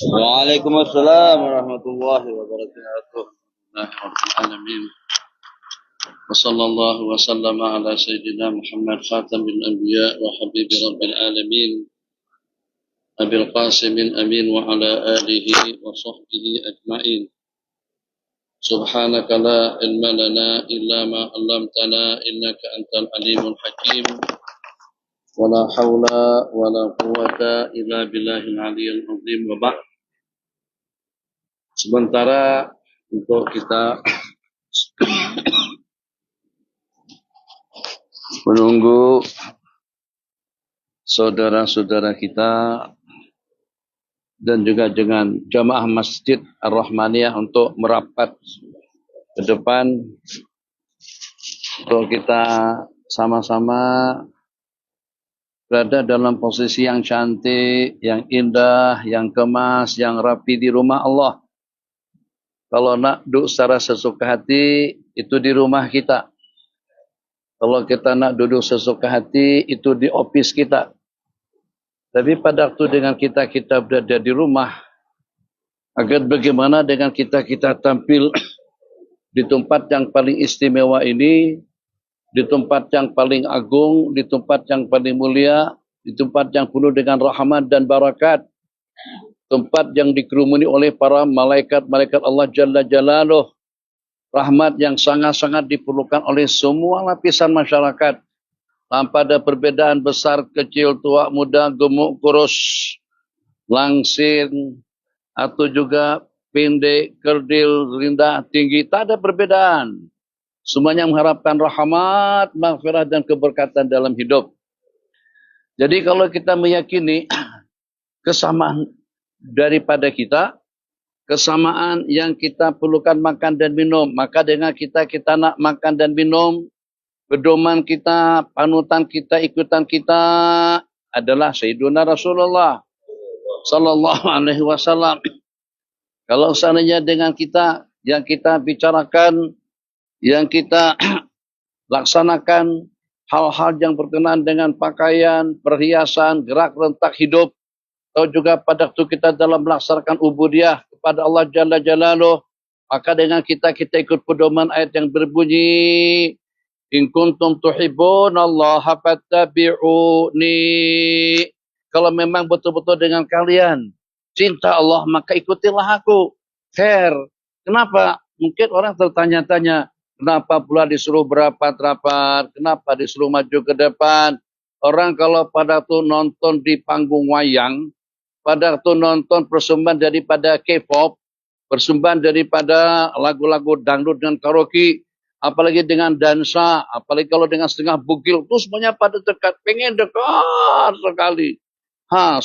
Waalaikumsalam warahmatullahi wabarakatuh. Alhamdulillahirrahmanirrahim. Wassallallahu wasallama ala sayyidina Muhammad khatamil anbiya wa habibi rabbil alamin. Abil Qasimin amin wa ala alihi wa sahbihi ajma'in. Subhanaka la ilma lana illa ma 'allamtana innaka antal alimul hakim. Wala haula wala quwwata illa billahil aliyyil azim wa ba'd. Sementara untuk kita menunggu saudara-saudara kita dan juga dengan jamaah Masjid Ar-Rahmaniyah untuk merapat ke depan untuk kita sama-sama berada dalam posisi yang cantik, yang indah, yang kemas, yang rapi di rumah Allah. Kalau nak duduk secara sesuka hati, itu di rumah kita. Kalau kita nak duduk sesuka hati, itu di office kita. Tapi pada waktu dengan kita berada di rumah, agar bagaimana dengan kita tampil di tempat yang paling istimewa ini, di tempat yang paling agung, di tempat yang paling mulia, di tempat yang penuh dengan rahmat dan barakat, tempat yang dikerumuni oleh para malaikat-malaikat Allah Jalla Jalaluh, rahmat yang sangat-sangat diperlukan oleh semua lapisan masyarakat, tanpa ada perbedaan besar, kecil, tua, muda, gemuk, kurus, langsing, atau juga pendek, kerdil, rendah, tinggi, tak ada perbedaan. Semuanya mengharapkan rahmat, maghfirah dan keberkatan dalam hidup. Jadi kalau kita meyakini kesamaan daripada kita, kesamaan yang kita perlukan makan dan minum, maka dengan kita nak makan dan minum, pedoman kita, panutan kita, ikutan kita adalah Sayyiduna Rasulullah sallallahu alaihi wasallam. Kalau seandainya dengan kita yang kita bicarakan, yang kita laksanakan hal-hal yang berkenaan dengan pakaian, perhiasan, gerak rentak hidup, atau juga pada waktu kita dalam melaksanakan ubudiyah kepada Allah Jalla Jalaluh, maka dengan kita ikut pedoman ayat yang berbunyi, in kuntum tuhibbunallaha fattabi'uni. Kalau memang betul-betul dengan kalian cinta Allah, maka ikutilah aku. Khair. Kenapa? Mungkin orang tertanya-tanya, kenapa pula disuruh berapat-rapat? Kenapa disuruh maju ke depan? Orang kalau pada tu nonton di panggung wayang, pada tu nonton persembahan daripada K-pop, persembahan daripada lagu-lagu dangdut dan karaoke, apalagi dengan dansa, apalagi kalau dengan setengah bugil, itu semuanya pada dekat, pengen dekat sekali.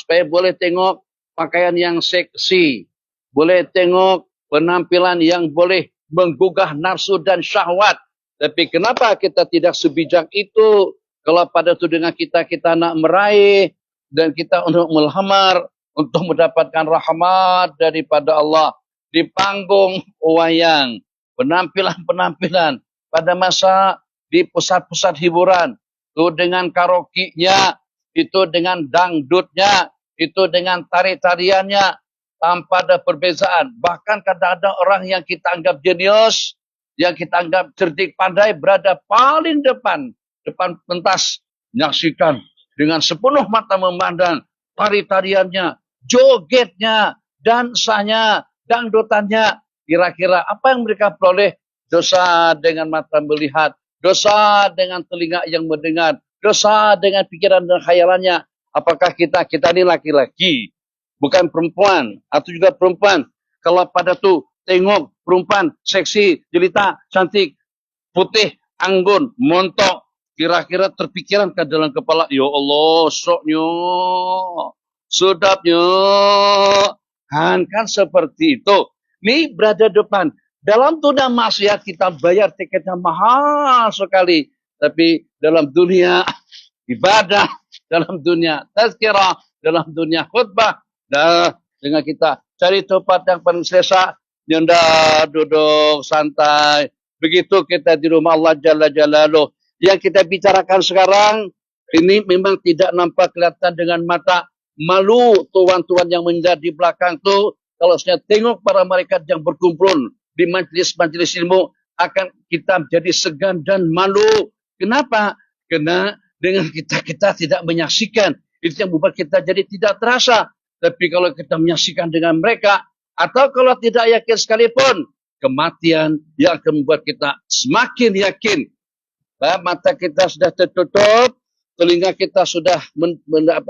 Supaya boleh tengok pakaian yang seksi, boleh tengok penampilan yang boleh menggugah nafsu dan syahwat. Tapi kenapa kita tidak sebijak itu? Kalau pada itu dengan kita nak meraih dan kita untuk melamar, untuk mendapatkan rahmat daripada Allah di panggung wayang, penampilan-penampilan pada masa di pusat-pusat hiburan, itu dengan karaoke-nya, itu dengan dangdutnya, itu dengan tari-tariannya, tanpa ada perbezaan. Bahkan kadang-kadang orang yang kita anggap jenius, yang kita anggap cerdik pandai, berada paling depan pentas, menyaksikan dengan sepenuh mata memandang tari-tariannya, jogetnya, dansanya, dangdutannya. Kira-kira apa yang mereka peroleh? Dosa dengan mata melihat, dosa dengan telinga yang mendengar, dosa dengan pikiran dan khayalannya. Apakah kita ini laki-laki, bukan perempuan, atau juga perempuan, kalau pada tu tengok perempuan seksi, jelita, cantik, putih, anggun, montok, kira-kira terpikiran ke dalam kepala, ya Allah, soknya, sedapnya, kan seperti itu. Ini berada depan. Dalam tuna maksiat kita bayar tiketnya mahal sekali. Tapi dalam dunia ibadah, dalam dunia tazkirah, dalam dunia khutbah, dengan kita cari tempat yang paling selesa, nyenda, duduk, santai. Begitu kita di rumah Allah Jalla Jalaluh. Yang kita bicarakan sekarang, ini memang tidak nampak kelihatan dengan mata. Malu tuan-tuan yang menjadi di belakang tu, kalau saya tengok para malaikat yang berkumpul di majlis-majlis ilmu, akan kita menjadi segan dan malu. Kenapa? Karena dengan kita tidak menyaksikan. Itu yang membuat kita jadi tidak terasa. Tapi kalau kita menyaksikan dengan mereka, atau kalau tidak yakin sekalipun, kematian yang akan membuat kita semakin yakin. Mata kita sudah tertutup, telinga kita sudah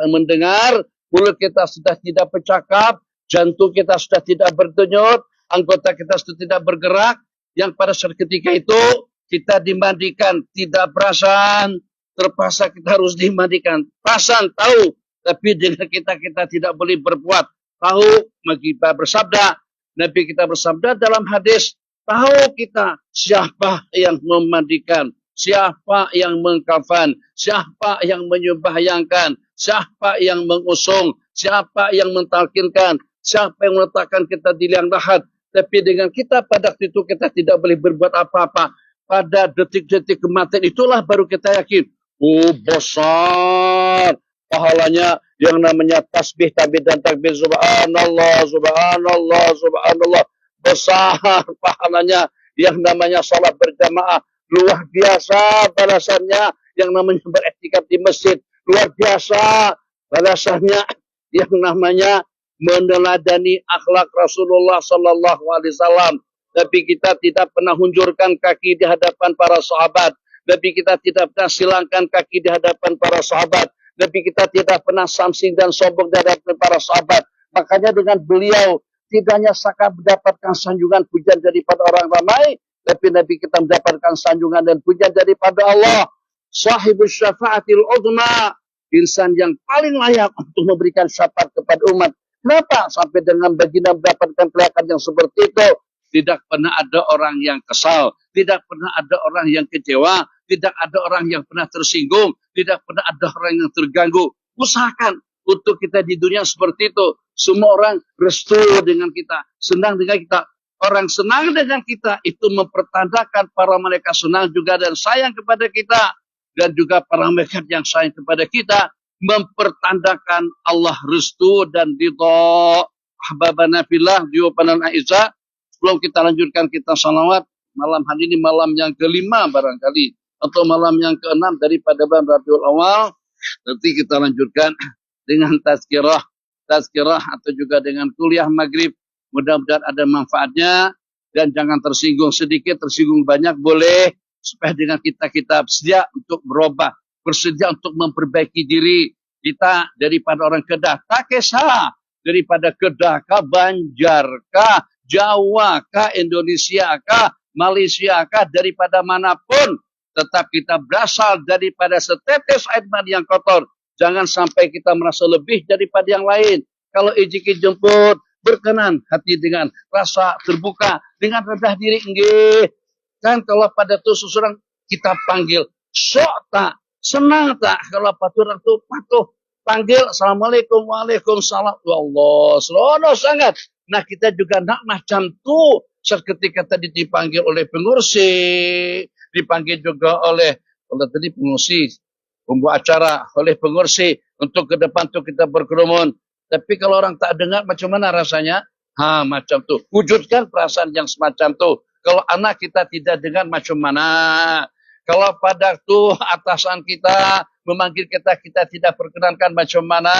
mendengar, mulut kita sudah tidak bercakap, jantung kita sudah tidak berdenyut, anggota kita sudah tidak bergerak. Yang pada saat ketika itu kita dimandikan, tidak perasan, terpaksa kita harus dimandikan. Perasan, tahu, tapi dengan kita tidak boleh berbuat. Tahu, kita bersabda, Nabi kita bersabda dalam hadis, tahu kita siapa yang memandikan, siapa yang mengkafan, siapa yang menyembahyangkan, siapa yang mengusung, siapa yang mentalkinkan, siapa yang meletakkan kita di liang lahat. Tapi dengan kita pada waktu itu kita tidak boleh berbuat apa-apa. Pada detik-detik kematian itulah baru kita yakin. Oh, besar pahalanya yang namanya tasbih, tahmid dan takbir. Subhanallah, subhanallah, subhanallah. Besar pahalanya yang namanya salat berjamaah. Luar biasa balasannya yang namanya beriktikaf di masjid. Luar biasa balasannya yang namanya meneladani akhlak Rasulullah sallallahu alaihi wasallam. Tapi kita tidak pernah hunjurkan kaki di hadapan para sahabat. Tapi kita tidak pernah silangkan kaki di hadapan para sahabat. Tapi kita tidak pernah samsing dan sombong di hadapan para sahabat. Makanya dengan beliau tidak hanya saka mendapatkan sanjungan pujian daripada orang ramai, tapi Nabi kita mendapatkan sanjungan dan pujian daripada Allah. Sahibus syafaatil uzma, insan yang paling layak untuk memberikan syafaat kepada umat. Kenapa? Sampai dengan baginda mendapatkan kelayakan yang seperti itu. Tidak pernah ada orang yang kesal. Tidak pernah ada orang yang kecewa. Tidak ada orang yang pernah tersinggung. Tidak pernah ada orang yang terganggu. Usahakan untuk kita di dunia seperti itu. Semua orang restu dengan kita. Senang dengan kita. Orang senang dengan kita itu mempertandakan para malaikat senang juga dan sayang kepada kita. Dan juga para malaikat yang sayang kepada kita mempertandakan Allah restu dan ridha. Ahbabana fillah, diupanan Aisyah. Sebelum kita lanjutkan kita salawat, malam hari ini malam yang kelima barangkali, atau malam yang keenam daripada bulan Rabiul Awal. Nanti kita lanjutkan dengan tazkirah atau juga dengan kuliah maghrib. Mudah-mudahan ada manfaatnya dan jangan tersinggung sedikit, tersinggung banyak boleh, supaya dengan kita bersedia untuk berubah, bersedia untuk memperbaiki diri kita daripada orang Kedah. Tak kisah daripada Kedah kah, Banjar kah, Jawa kah, Indonesia kah, Malaysia kah, daripada manapun, tetap kita berasal daripada setetes air mani yang kotor. Jangan sampai kita merasa lebih daripada yang lain. Kalau ijiki jemput, berkenan hati dengan rasa terbuka, dengan rendah diri. Nggih. Kan kalau pada tu seseorang kita panggil, sok tak, senang tak, kalau pada orang tu patuh, panggil, Assalamualaikum, Waalaikumsalam, ya Allah, serono sangat. Nah kita juga nak macam tu, seketika tadi dipanggil oleh pengursi, dipanggil juga oleh tadi pengursi, pembuat acara, oleh pengursi, untuk ke depan tu kita berkerumun. Tapi kalau orang tak dengar macam mana rasanya? Macam tu. Wujudkan perasaan yang semacam tu. Kalau anak kita tidak dengar macam mana? Kalau pada tu atasan kita memanggil kita tidak perkenankan macam mana?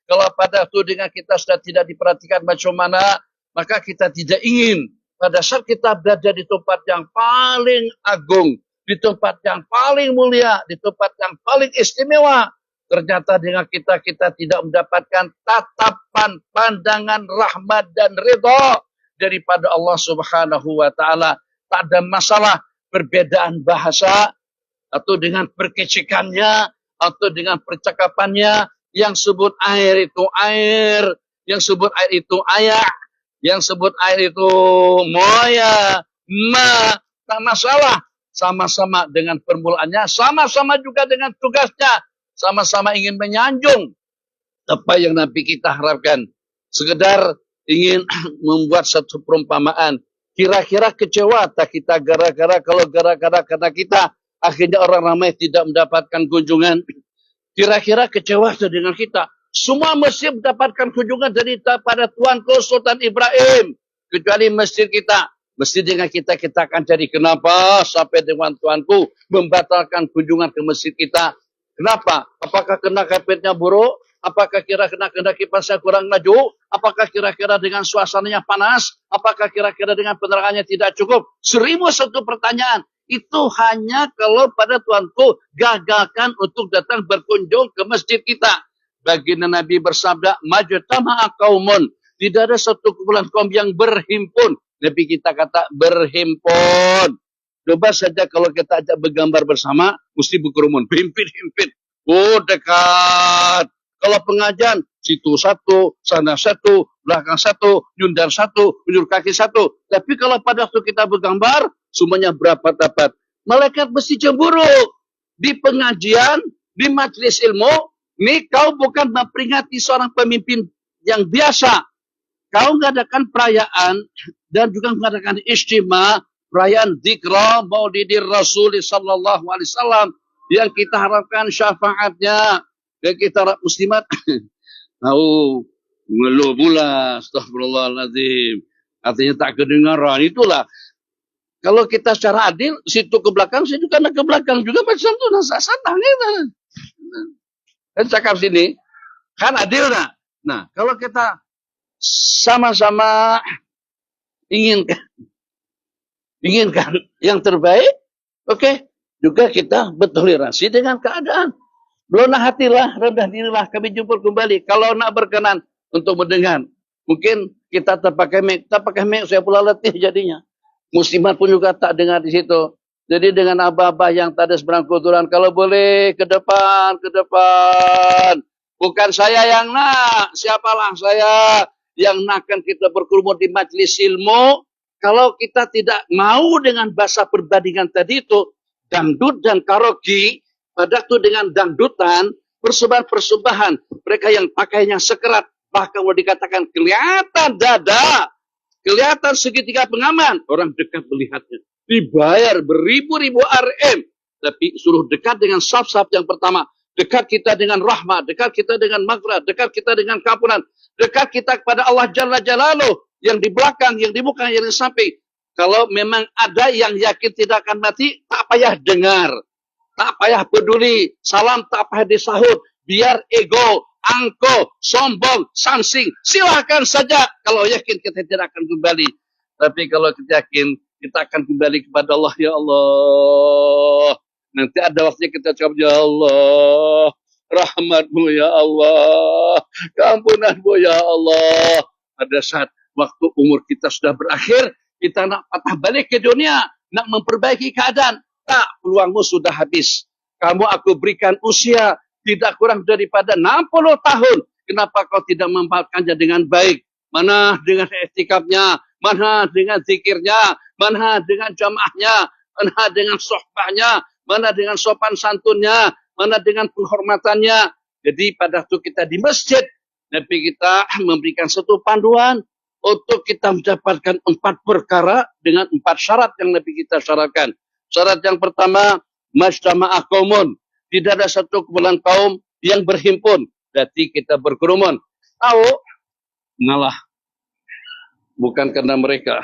Kalau pada tu dengan kita sudah tidak diperhatikan macam mana? Maka kita tidak ingin pada saat kita berada di tempat yang paling agung, di tempat yang paling mulia, di tempat yang paling istimewa, ternyata dengan kita tidak mendapatkan tatapan, pandangan, rahmat dan ridha daripada Allah Subhanahu wa taala. Tak ada masalah perbedaan bahasa atau dengan perkecikannya atau dengan percakapannya, yang sebut air itu air, yang sebut air itu ayak, yang sebut air itu moya, ma, tak masalah. sama-sama dengan permulaannya, sama-sama juga dengan tugasnya, sama-sama ingin menyanjung apa yang Nabi kita harapkan. Sekedar ingin membuat satu perumpamaan. Kira-kira kecewa tak kita gara-gara karena kita akhirnya orang ramai tidak mendapatkan kunjungan. Kira-kira kecewa dengan kita. Semua masjid mendapatkan kunjungan daripada Tuanku Sultan Ibrahim. Kecuali masjid kita. Masjid dengan kita akan cari kenapa sampai dengan Tuanku membatalkan kunjungan ke masjid kita. Kenapa? Apakah kena kapitnya buruk? Apakah kira-kira kipasnya kurang maju? Apakah kira-kira dengan suasananya panas? Apakah kira-kira dengan penerangannya tidak cukup? 1001 pertanyaan. Itu hanya kalau pada Tuanku gagalkan untuk datang berkunjung ke masjid kita. Baginda Nabi bersabda, majtama'a qaumun. Tidak ada satu kumpulan kaum yang berhimpun. Nabi kita kata berhimpun. Coba saja kalau kita ajak bergambar bersama, mesti berkerumun. Himpit-himpit. Oh, dekat. Kalau pengajian, situ satu, sana satu, belakang satu, nyundar satu, ujur kaki satu. Tapi kalau pada waktu kita bergambar, semuanya berapa-dapat. Malaikat mesti cemburu. Di pengajian, di majelis ilmu, ini kau bukan memperingati seorang pemimpin yang biasa. Kau mengadakan perayaan dan juga mengadakan istimewa, perayaan zikra Maulidir Rasul sallallahu alaihi wasallam yang kita harapkan syafaatnya. Dan kita muslimat tahu mengeluh pula, astagfirullahaladzim. Artinya tak kedengaran. Itulah. Kalau kita secara adil, situ ke belakang, situ karena ke belakang juga macam itu. Nasa-sana. Dan cakap sini, kan adil nak. Nah, kalau kita sama-sama inginkan yang terbaik, oke. Juga kita bertoleransi dengan keadaan. Lunak hatilah, rendah dirilah, kami jumpa kembali. Kalau nak berkenan untuk mendengar, mungkin kita terpakai mic. Tak pakai mic, saya pula letih jadinya. Muslimat pun juga tak dengar di situ. Jadi dengan abah-abah yang tak ada seberangkuturan, kalau boleh ke depan. Bukan saya yang nak, siapalah saya yang nakkan kita berkerumun di majlis ilmu. Kalau kita tidak mau dengan bahasa perbandingan tadi itu, dangdut dan karaoke, pada itu dengan dangdutan, persembahan-persembahan. Mereka yang pakainya sekerat. Bahkan kalau dikatakan kelihatan dada. Kelihatan segitiga pengaman. Orang dekat melihatnya. Dibayar beribu-ribu RM. Tapi suruh dekat dengan saf-saf yang pertama. Dekat kita dengan rahmat. Dekat kita dengan maghfirah. Dekat kita dengan kampunan. Dekat kita kepada Allah Jalla Jalaluh. Yang di belakang, yang di muka, yang di samping. Kalau memang ada yang yakin tidak akan mati, tak payah dengar. Tak payah peduli, salam tak payah disahut, biar ego, angko, sombong, samsing, silahkan saja kalau yakin kita tidak akan kembali. Tapi kalau kita yakin kita akan kembali kepada Allah, ya Allah. Nanti ada waktunya kita cakap, ya Allah, rahmatmu ya Allah, keampunanmu ya Allah. Pada saat waktu umur kita sudah berakhir, kita nak patah balik ke dunia, nak memperbaiki keadaan. Tak, peluangmu sudah habis. Kamu aku berikan usia tidak kurang daripada 60 tahun. Kenapa kau tidak memanfaatkannya dengan baik? Mana dengan etikapnya? Mana dengan zikirnya? Mana dengan jamaahnya? Mana dengan sohbahnya? Mana dengan sopan santunnya? Mana dengan penghormatannya? Jadi pada waktu kita di masjid, Nabi kita memberikan satu panduan untuk kita mendapatkan 4 perkara dengan 4 syarat yang Nabi kita syaratkan. Syarat yang pertama, majtama'ah qaumun. Tidak ada satu kumpulan kaum yang berhimpun. Berarti kita berkerumun. Tahu? Ngalah. Bukan karena mereka.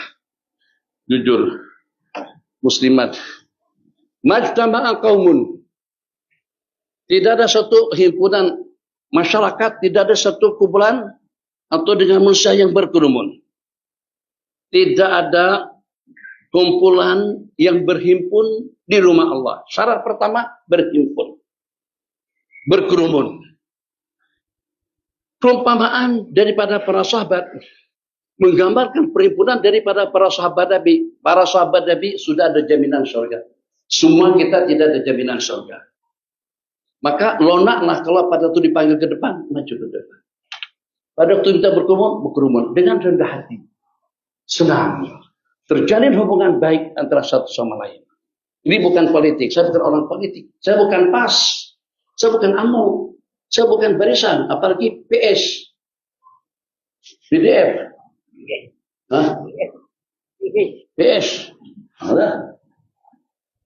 Jujur. Muslimat. Majtama'ah qaumun. Tidak ada satu himpunan masyarakat, tidak ada satu kumpulan atau dengan manusia yang berkerumun. Tidak ada kumpulan yang berhimpun di rumah Allah. Syarat pertama, berhimpun. Berkerumun. Perumpamaan daripada para sahabat menggambarkan perhimpunan daripada para sahabat Nabi. Para sahabat Nabi sudah ada jaminan surga. Semua kita tidak ada jaminan surga. Maka lonaklah kalau pada itu dipanggil ke depan, maju ke depan. Pada waktu kita berkerumun dengan rendah hati. Senang. Terjalin hubungan baik antara satu sama lain. Ini bukan politik, saya bukan orang politik, saya bukan PAS, saya bukan AMNO, saya bukan barisan, apalagi PS, BDF, Hah? PS, ada.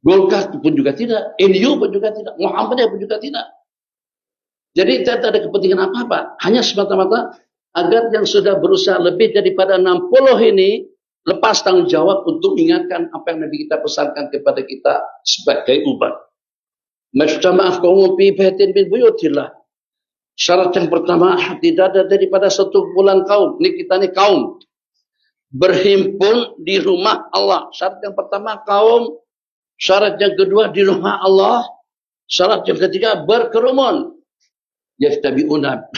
Golkar pun juga tidak, NU pun juga tidak, Muhammadiyah pun juga tidak. Jadi tidak ada kepentingan apa-apa, hanya semata-mata agar yang sudah berusaha lebih daripada 60 ini lepas tanggung jawab untuk mengingatkan apa yang Nabi kita pesankan kepada kita sebagai umat. Majtama'ah qaumun fi baitin min buyutillah. Syarat yang pertama, tidak ada daripada satu kumpulan kaum, ini kita ini kaum, berhimpun di rumah Allah. Syarat yang pertama kaum, syarat yang kedua di rumah Allah, syarat yang ketiga berkerumun. Yastabi'una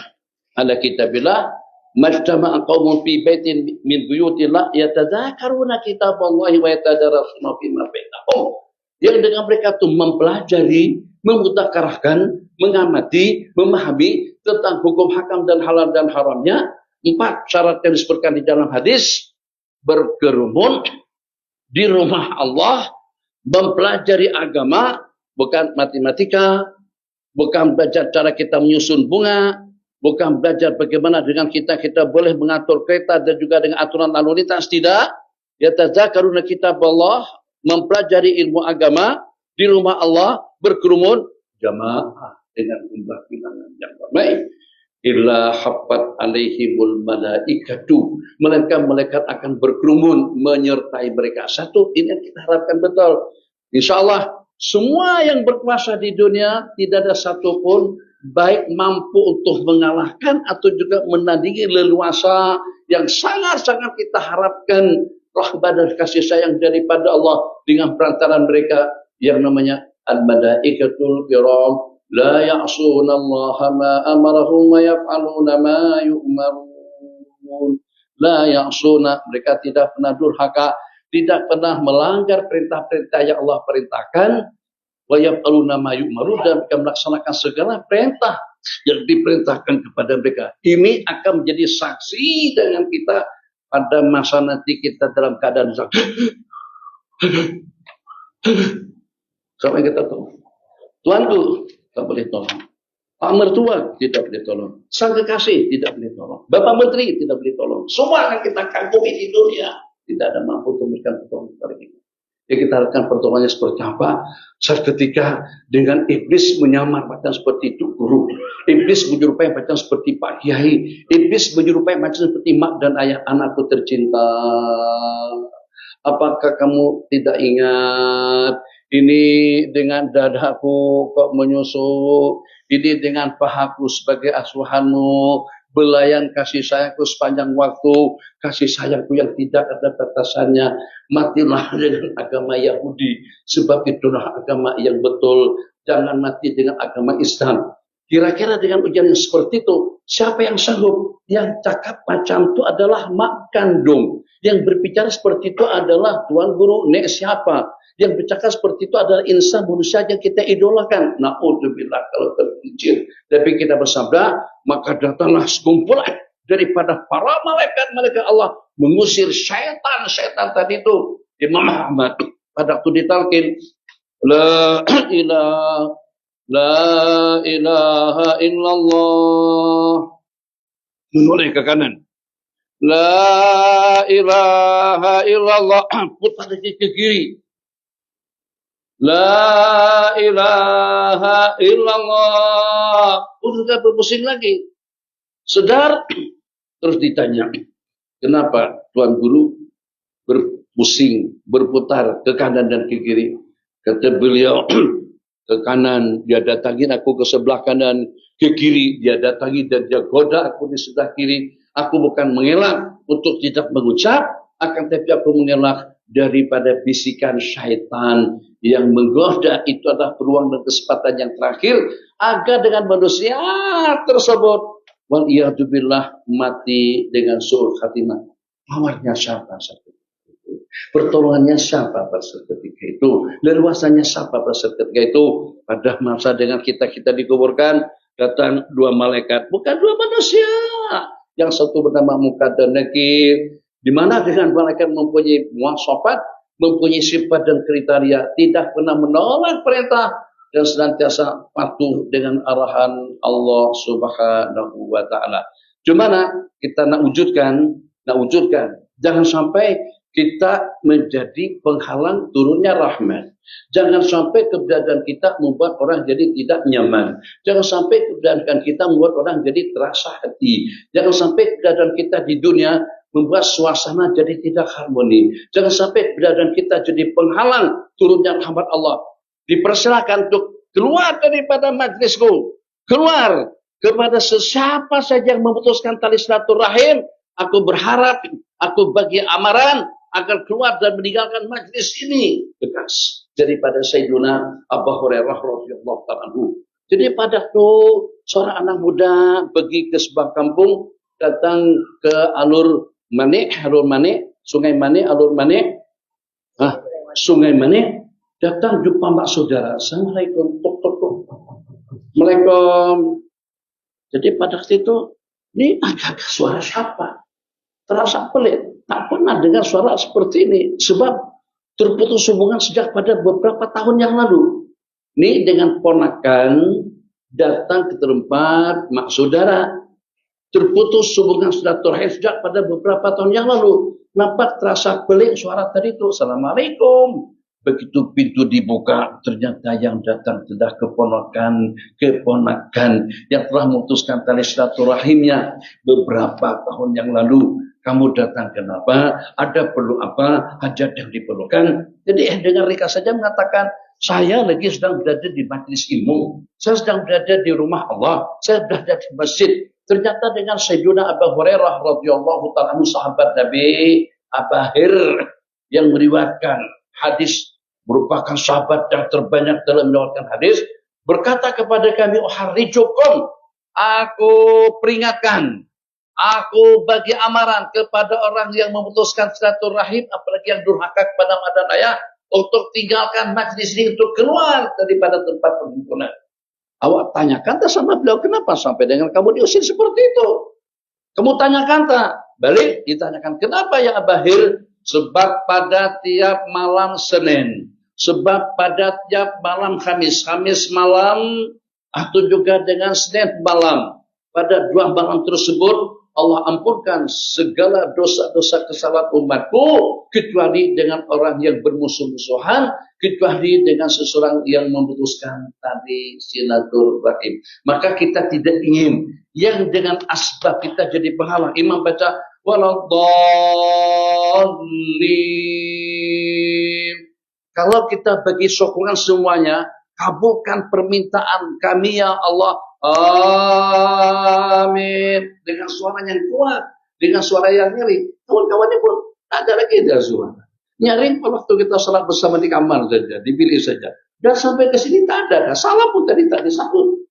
ala kitabillah, majtama'a qaumun fi baitin min buyutillah yatadzakaruna kitaballahi wa yatadarasuna fima bainahum. Yang dengan mereka itu mempelajari, memutakarahkan, mengamati, memahami tentang hukum hakam dan halal dan haramnya. 4 syarat yang disebutkan di dalam hadis: berkerumun di rumah Allah, mempelajari agama, bukan matematika, bukan belajar cara kita menyusun bunga, bukan belajar bagaimana dengan kita boleh mengatur kereta dan juga dengan aturan lalu lintas, tidak. Yatadzakaruna kitaballah, mempelajari ilmu agama di rumah Allah, berkerumun jamaah dengan jumlah bilangan yang ramai. Illa haffat alaihimul malaikatu, melainkan malaikat akan berkerumun menyertai mereka. Satu, ini yang kita harapkan betul. InsyaAllah semua yang berkuasa di dunia tidak ada satupun baik mampu untuk mengalahkan atau juga menandingi leluasa yang sangat-sangat kita harapkan rahmat dan kasih sayang daripada Allah dengan perantaran mereka yang namanya al-malaikatul kiram, la ya'suna Allah ma amarahum wa yaf'aluna ma yu'marun. La ya'suna, mereka tidak pernah durhaka, tidak pernah melanggar perintah-perintah yang Allah perintahkan, wa yaf'aluna ma yu'marun, dan mereka melaksanakan segala perintah yang diperintahkan kepada mereka. Ini akan menjadi saksi dengan kita pada masa nanti kita dalam keadaan sampai kita tolong. Tuanku tak boleh tolong. Pak mertua tidak boleh tolong. Sang kekasih tidak boleh tolong. Bapak menteri tidak boleh tolong. Semua akan kita kagumi di dunia. Tidak ada mampu untuk memberikan pertolongan kepada kita. Yang kita harapkan pertolongannya seperti apa? Saat ketika dengan iblis menyamar macam seperti itu guru, iblis menyerupai macam seperti Pak Kiai, iblis menyerupai macam seperti mak dan ayah anakku tercinta. Apakah kamu tidak ingat ini dengan dadaku kok menyusup, ini dengan pahaku sebagai asuhanmu, belayan kasih sayangku sepanjang waktu, kasih sayangku yang tidak ada batasannya. Matilah dengan agama Yahudi, sebab itulah agama yang betul. Jangan mati dengan agama Islam. Kira-kira dengan ujian yang seperti itu, siapa yang sanggup? Yang cakap macam itu adalah mak kandung. Yang berbicara seperti itu adalah tuan guru, nek siapa? Yang bercakap seperti itu adalah insan manusia yang kita idolakan. Na'udzubillah kalau tergelincir. Tapi kita bersabda, maka datanglah sekumpulan daripada para malaikat Allah mengusir syaitan tadi itu. Imam Ahmad pada waktu ditalkin, la ilaha illallah, menoleh ke kanan. La ilaha illallah, putar ke kiri. La ilaha illallah. Udah berpusing lagi. Sedar, terus ditanya, kenapa Tuan Guru berpusing, berputar ke kanan dan ke kiri? Kata beliau, ke kanan dia datangin aku ke sebelah kanan, ke kiri dia datangi dan dia goda aku di sebelah kiri. Aku bukan mengelak untuk tidak mengucap, akan tapi aku mengelak daripada bisikan syaitan yang menggoda. Itu adalah peluang dan kesempatan yang terakhir agar dengan manusia tersebut waliyadzubillah mati dengan su'ul khatimah. Lawannya siapa saat ketika itu? Pertolongannya siapa pada saat ketika itu? Leluasannya siapa pada saat ketika itu? Pada masa dengan kita dikuburkan, datang 2 malaikat, bukan 2 manusia. Yang satu bernama Munkar dan Nakir, di mana dengan malaikat mempunyai muasafat, mempunyai sifat dan kriteria, tidak pernah menolak perintah dan senantiasa patuh dengan arahan Allah Subhanahu wa taala. Cuma kita nak wujudkan. Jangan sampai kita menjadi penghalang turunnya rahmat. Jangan sampai keberadaan kita membuat orang jadi tidak nyaman. Jangan sampai keberadaan kita membuat orang jadi terasa hati. Jangan sampai keberadaan kita di dunia membuat suasana jadi tidak harmoni. Jangan sampai keberadaan kita jadi penghalang turunnya rahmat Allah. Dipersilakan untuk keluar daripada majlisku. Keluar kepada sesiapa saja yang memutuskan tali silaturahim. Aku berharap, aku bagi amaran agar keluar dan meninggalkan majlis ini. Tegas daripada Sayyiduna Abu Hurairah radhiyallahu ta'ala anhu. Jadi pada itu seorang anak muda pergi ke sebuah kampung, datang ke Sungai Mane, datang jumpa mbak saudara. Assalamualaikum. Assalamualaikum. Jadi pada waktu itu, ini agak suara siapa? Terasa pelik. Tak pernah dengar suara seperti ini. Sebab terputus hubungan sejak pada beberapa tahun yang lalu. Ini dengan ponakan datang ke tempat mak saudara. Terputus hubungan silaturahim sejak pada beberapa tahun yang lalu. Nampak terasa pelik suara tadi itu. Assalamualaikum. Begitu pintu dibuka, ternyata yang datang adalah keponakan yang telah memutuskan tali silaturahimnya beberapa tahun yang lalu. Kamu datang kenapa? Ada perlu apa? Hajat yang diperlukan. Jadi dengan ringkas saja mengatakan, saya lagi sedang berada di majlis ilmu. Saya sedang berada di rumah Allah. Saya berada di masjid. Ternyata dengan Sayyiduna Abu Hurairah radhiyallahu ta'ala anhu, sahabat Nabi Abahir yang meriwayatkan hadis, merupakan sahabat yang terbanyak dalam meriwayatkan hadis, berkata kepada kami, uharrijukum, aku peringatkan, aku bagi amaran kepada orang yang memutuskan silaturahim, apalagi yang durhaka kepada mak dan ayah, untuk tinggalkan majlis ini, untuk keluar daripada tempat perhimpunan. Awak tanyakan tak sama beliau, kenapa sampai dengan kamu diusir seperti itu? Kamu tanyakan tak? Balik ditanyakan, kenapa ya Abahir? Sebab pada tiap malam Senin, sebab pada tiap malam Kamis malam, atau juga dengan Senin malam, pada dua malam tersebut Allah ampunkan segala dosa-dosa kesalahan umatku, kecuali dengan orang yang bermusuh-musuhan, kecuali dengan seseorang yang memutuskan tali silaturahim. Maka kita tidak ingin yang dengan asbab kita jadi penghalang. Imam baca waladhdallin. Kalau kita bagi sokongan semuanya, kabulkan permintaan kami ya Allah. Amin. Dengan suara yang kuat, dengan suara yang nyeri. Kawan-kawannya pun tak ada lagi dia suara. Nyaring waktu kita salat bersama di kamar saja, dipilih saja. Dan sampai ke sini tak ada. Salam pun tadi tak disahut.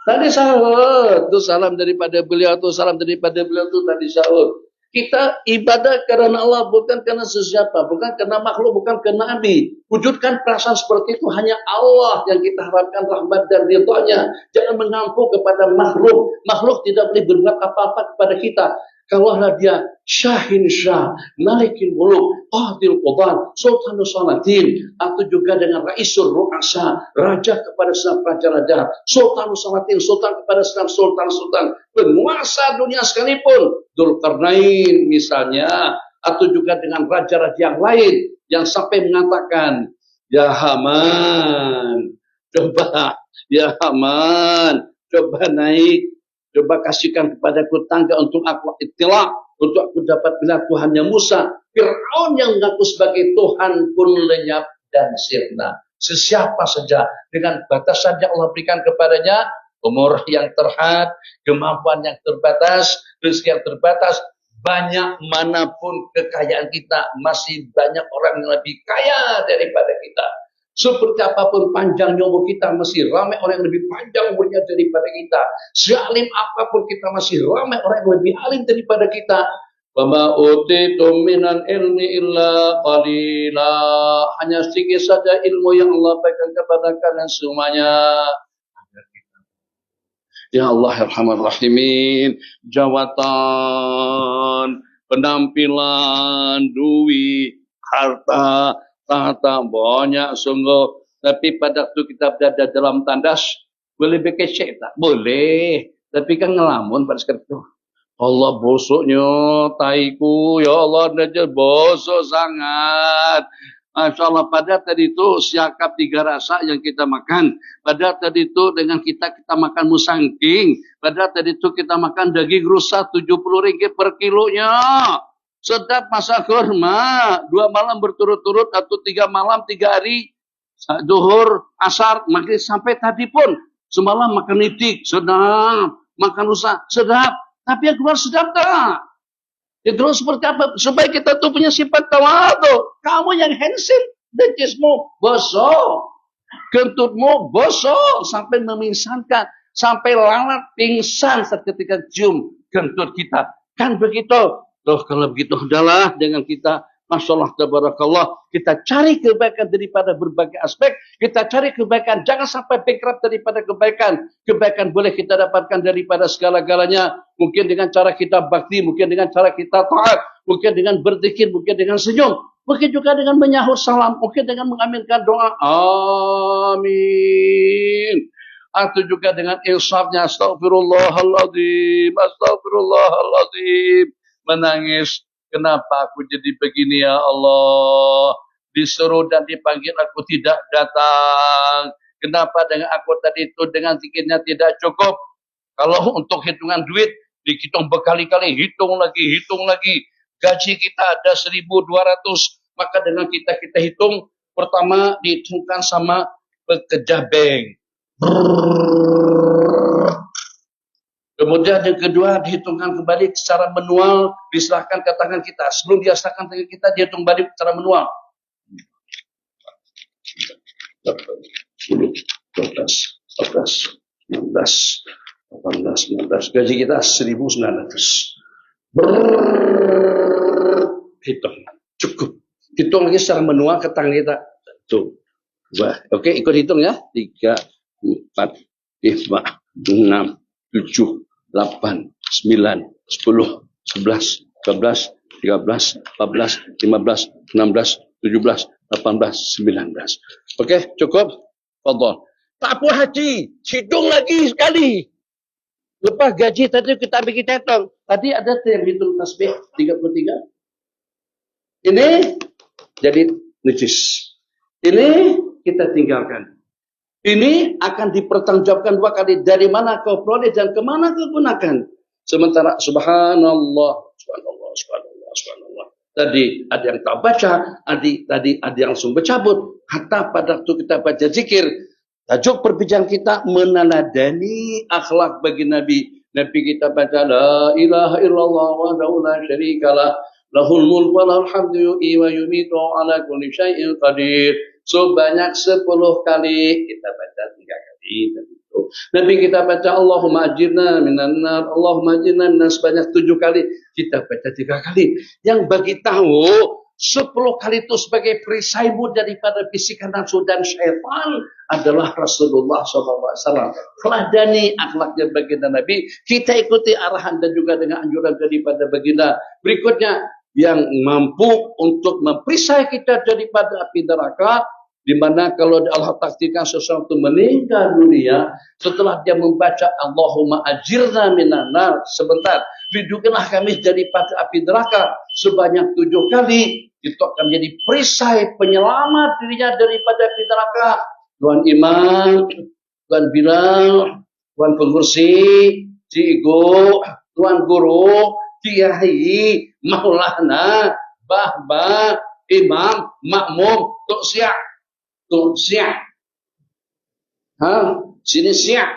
Tadi sahut. Itu salam daripada beliau, itu salam daripada beliau, itu tadi sahut. Kita ibadah karena Allah, bukan karena sesiapa, bukan karena makhluk, bukan karena Nabi. Wujudkan perasaan seperti itu hanya Allah yang kita harapkan rahmat dan ridhonya. Jangan mengampu kepada makhluk. Makhluk tidak boleh berbuat apa-apa kepada kita. Kalaulah dia Syahin Syah, Malikin Muluk, Qahdil Qudan, Sultanul Salatin, atau juga dengan Raisur Ru'asa, Raja kepada seluruh raja-raja, Sultanul Salatin, Sultan kepada seluruh sultan-sultan, penguasa dunia sekalipun, Dzulqarnain misalnya, atau juga dengan raja-raja yang lain, yang sampai mengatakan, Ya Haman, coba, Ya Haman, coba naik, coba kasihkan kepadaku tangga untuk aku ittila, untuk aku dapat melihat Tuhannya Musa. Fir'aun yang mengaku sebagai Tuhan pun lenyap dan sirna. Sesiapa saja dengan batasan yang Allah berikan kepadanya, umur yang terhad, kemampuan yang terbatas, rezeki yang terbatas, banyak manapun kekayaan kita, masih banyak orang yang lebih kaya daripada kita. Seperti apapun panjangnya umur kita, masih ramai orang yang lebih panjang umurnya daripada kita. Sealim apapun kita, masih ramai orang yang lebih alim daripada kita. Wama utitum minan ilmi illa qalila. Hanya sedikit saja ilmu yang Allah berikan kepada kalian semuanya. Ya Allah Arhamar Rahimin, jawatan, penampilan, duit, harta, tahta banyak sungguh. Tapi pada waktu kita berada dalam tandas, boleh berkecek tak? Boleh. Tapi kan ngelamun pada sekarang itu. Allah bosoknya, taiku, ya Allah, Najal bosok sangat. Masya Allah, pada tadi itu siakap 3 rasa yang kita makan. Pada tadi itu dengan kita makan musangking. Pada tadi itu kita makan daging rusa 70 ringgit per kilonya. Sedap masa kurma. 2 malam berturut-turut atau 3 malam 3 hari. Zuhur, asar, maghrib sampai tadi pun. Semalam makan itik, sedap. Makan rusa, sedap. Tapi yang keluar sedap tak? Ya terus seperti apa? Supaya kita tuh punya sifat tawadu. Kamu yang handsome. Decismu bosok. Kentutmu bosok. Sampai memisahkan. Sampai lalat pingsan ketika cium kentut kita. Kan begitu. Tuh kalau begitu adalah dengan kita. Masya Allah, tabarakallah. Kita cari kebaikan daripada berbagai aspek. Kita cari kebaikan. Jangan sampai bankrupt daripada kebaikan. Kebaikan boleh kita dapatkan daripada segala-galanya. Mungkin dengan cara kita bakti. Mungkin dengan cara kita taat. Mungkin dengan berzikir. Mungkin dengan senyum. Mungkin juga dengan menyahut salam. Mungkin dengan mengaminkan doa. Amin. Atau juga dengan insafnya. Astaghfirullahaladzim. Astaghfirullahaladzim. Menangis. Kenapa aku jadi begini ya Allah? Disuruh dan dipanggil aku tidak datang. Kenapa dengan aku tadi itu dengan zikirnya tidak cukup? Kalau untuk hitungan duit, dihitung berkali-kali, hitung lagi. Gaji kita ada 1.200, maka dengan kita hitung, pertama dihitungkan sama pekerja bank. Kemudian yang kedua dihitungkan kembali secara manual, diserahkan ke tangan kita. Sebelum dia serahkan tangan kita, dihitung balik secara manual. 10, 12, 14, 16, 18, 19. Gaji kita 1.900. Hitung. Cukup. Hitung lagi secara manual ke tangan kita. 1, 2. Oke, ikut hitung ya. 3, 4, 5, 6, 7, 8, 9, 10, 11, 12, 13, 14, 15, 16, 17, 18, 19. Oke, cukup? Fadhal. Tak puas hati, hitung lagi sekali. Lepas gaji tadi kita hitung. Tadi ada yang hitung tasbih 33. Ini jadi najis. Ini kita tinggalkan. Ini akan dipertanggungjawabkan 2 kali. Dari mana kau peroleh dan kemana kau gunakan. Sementara subhanallah. Tadi ada yang tak baca. Tadi ada yang langsung bercabut. Hatta pada waktu kita baca zikir. Tajuk perbincangan kita meneladani akhlak bagi Nabi. Nabi kita baca la ilaha illallah wa la syarikalah. Lahul mulku wa lahul hamdu wa yumitu ala kulli syai'in qadir. Sebanyak 10 kali kita baca 3 kali. Nabi kita baca Allahumma ajirna minan nar, Allahumma ajirna minan sebanyak 7 kali. Kita baca 3 kali. Yang bagi tahu 10 kali itu sebagai perisaimu daripada bisikan nafsu dan syaitan adalah Rasulullah SAW. Teladani akhlaknya baginda Nabi. Kita ikuti arahan dan juga dengan anjuran daripada baginda. Berikutnya yang mampu untuk memperisai kita daripada api neraka, di mana kalau Allah takdirkan sesuatu meninggal dunia, setelah dia membaca Allahumma ajirna minan nar, sebentar, lindungilah kami daripada api neraka sebanyak 7 kali, itu akan menjadi perisai penyelamat dirinya daripada api neraka. Tuan Imam, Tuan Bilal, Tuan Pengursi, Cigo, Tuan Guru, Kiai, Maulana, Bahba, Imam, Makmum, Tok Siak. Sini Siak.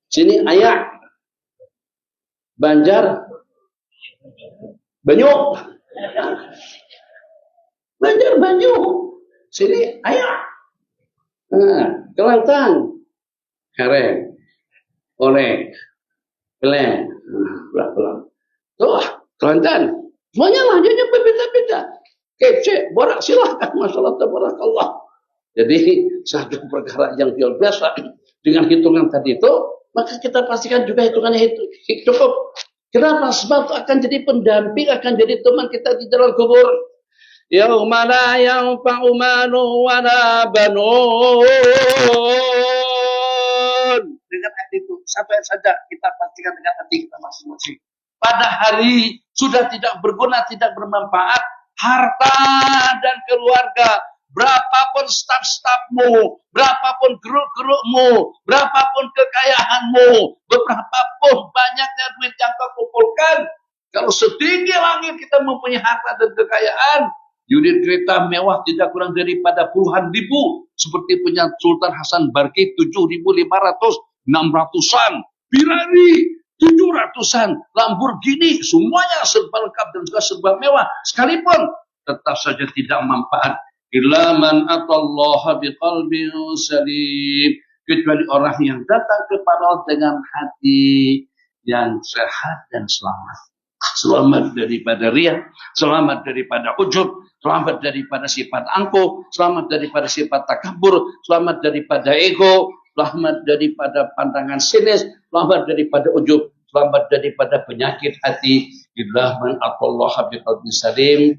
Sini Ayak. Banjar. Banyu. Banjar Banyu. Sini Ayak. Kelantan. Kareng. Orek. Peleng. Belang. Tuh, Kelantan. Semuanya lah, dia berbeda-beda. Kece, borak silahkan. Masalah tabarakallah. Jadi, satu perkara yang luar biasa. Dengan hitungan tadi itu, maka kita pastikan juga hitungannya itu cukup. Kenapa? Sebab akan jadi pendamping, akan jadi teman kita di dalam kubur. Yauma la yanfa'u malun wa la banun. Dengan ayat itu, satu ayat saja kita pastikan dengan hati kita masing-masing. Pada hari sudah tidak berguna, tidak bermanfaat, harta dan keluarga, berapapun staf-stafmu, berapapun geruk-gerukmu, berapapun kekayaanmu, berapapun banyaknya duit yang kau kumpulkan, kalau setinggi langit kita mempunyai harta dan kekayaan, unit kereta mewah tidak kurang daripada puluhan ribu, seperti punya Sultan Hasan Barki 7.500, 600-an, Ferrari 700-an, Lamborghini, semuanya serba lengkap dan juga serba mewah, sekalipun tetap saja tidak manfaat. Illa man atallaha biqalbin salim, kecuali orang yang datang kepada Allah dengan hati yang sehat dan selamat. Selamat daripada riya, selamat daripada ujub, selamat daripada sifat angkuh, selamat daripada sifat takabur, selamat daripada ego, selamat daripada pandangan sinis, selamat daripada ujub, selamat daripada penyakit hati. Illa man atallaha biqalbin salim.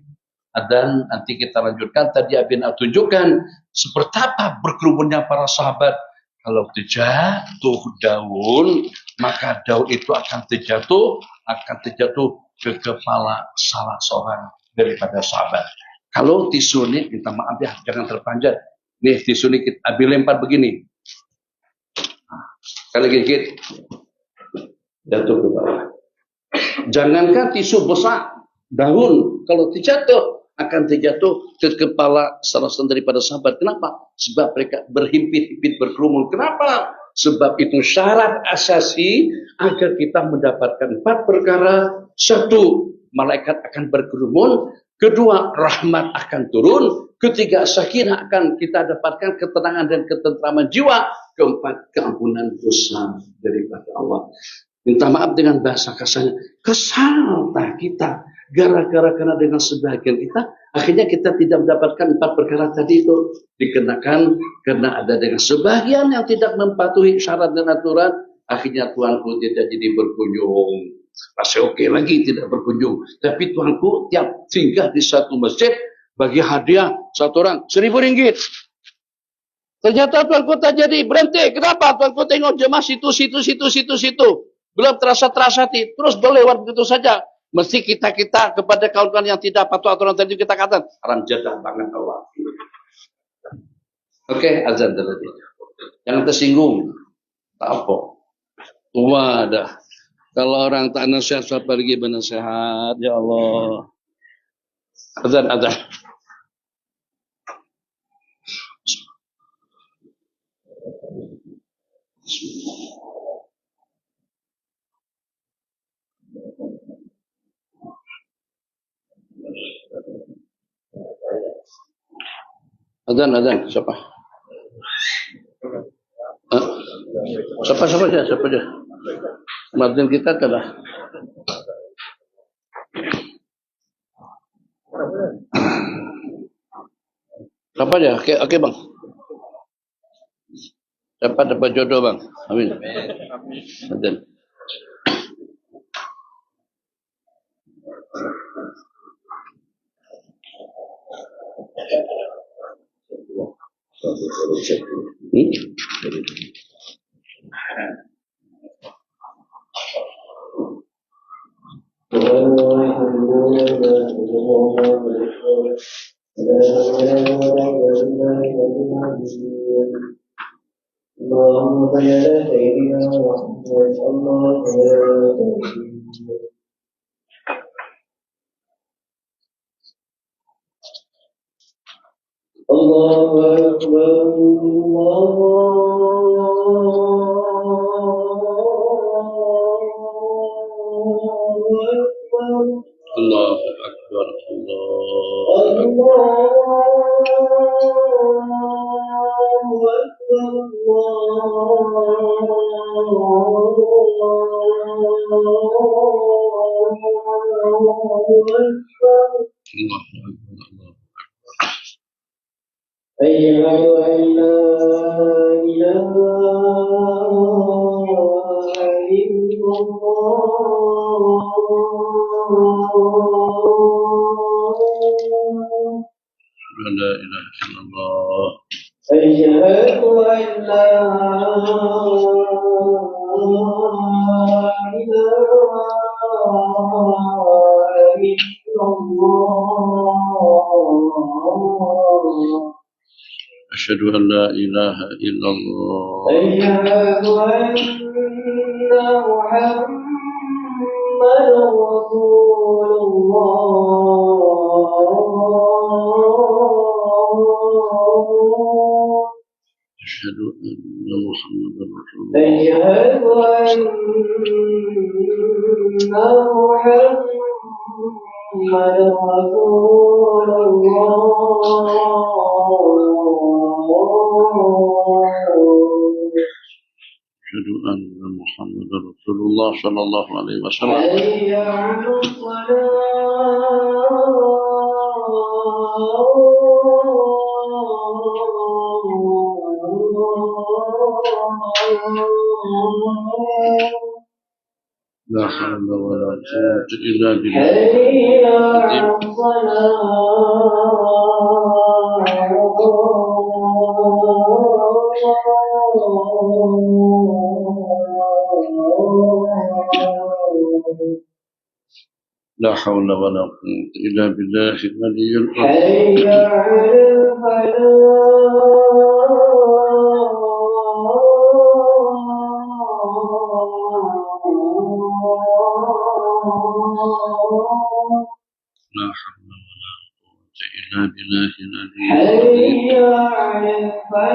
Dan nanti kita lanjutkan. Tadi Abin tunjukkan seperti apa berkerumunnya para sahabat. Kalau terjatuh daun, maka daun itu akan terjatuh ke kepala salah seorang daripada sahabat. Kalau tisu ini, minta maaf ya, jangan terpanjat. Nih tisu ini Abin lempar begini. Kali gigit, jatuh ke bawah. Jangankan tisu besar, daun kalau terjatuh akan terjatuh ke kepala salah seorang daripada sahabat. Kenapa? Sebab mereka berhimpit-himpit berkerumun. Kenapa? Sebab itu syarat asasi agar kita mendapatkan 4 perkara. 1, malaikat akan berkerumun. 2, rahmat akan turun. 3, sakinah akan kita dapatkan, ketenangan dan ketentraman jiwa. 4, keampunan dosa daripada Allah. Minta maaf dengan bahasa kasarnya, kesal kita gara-gara karena dengan sebagian kita akhirnya kita tidak mendapatkan 4 perkara tadi itu, dikenakan karena ada dengan sebagian yang tidak mematuhi syarat dan aturan, akhirnya Tuanku tidak jadi berkunjung. Masih oke lagi tidak berkunjung, tapi Tuanku tiap singgah di satu masjid bagi hadiah satu orang 1.000 ringgit. Ternyata Tuanku tak jadi, berhenti. Kenapa? Tuanku tengok jemaah situ. Belum terasa terus berlewat begitu saja. Mesti kita kepada kawan-kawan yang tidak patuh aturan tadi kita katakan, haram jadah banget Allah. Oke, azan tadi. Jangan tersinggung. Tak apa. Wadah. Kalau orang tak nasihat, siapa lagi bernasihat? Ya Allah. Azan. Azan. Siapa? Siapa aja. Martin kita telah. Siapa aja? Oke bang. Dapat jodoh bang. Amin. Azan. اللهم صل على سيدنا محمد. الله أكبر. الله أكبر. أشهد أن لا إله إلا الله. أشهد أن لا إله إلا الله. أشهد أن محمدا رسول الله. أشهد أن محمدا رسول الله. أشهد أن محمدا رسول الله. أشهد أن محمدا رسول الله صلى الله عليه وسلم. حي على الصلاة. لا حول ولا قوة إلا بالله. حي على الصلاة. لا حول ولا قوة إلا بالله العلي العظيم. حي على الفلاح. لا حول ولا قوة إلا بالله العلي حي العظيم. على الفلاح.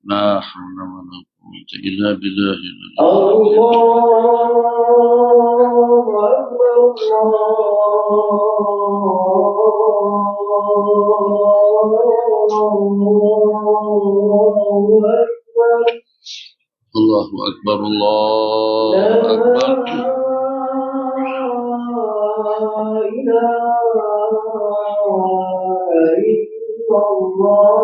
لا حول ولا قوة إلا بالله العلي العظيم. الله أكبر الله أكبر الله لا أكبر. إله إلا الله.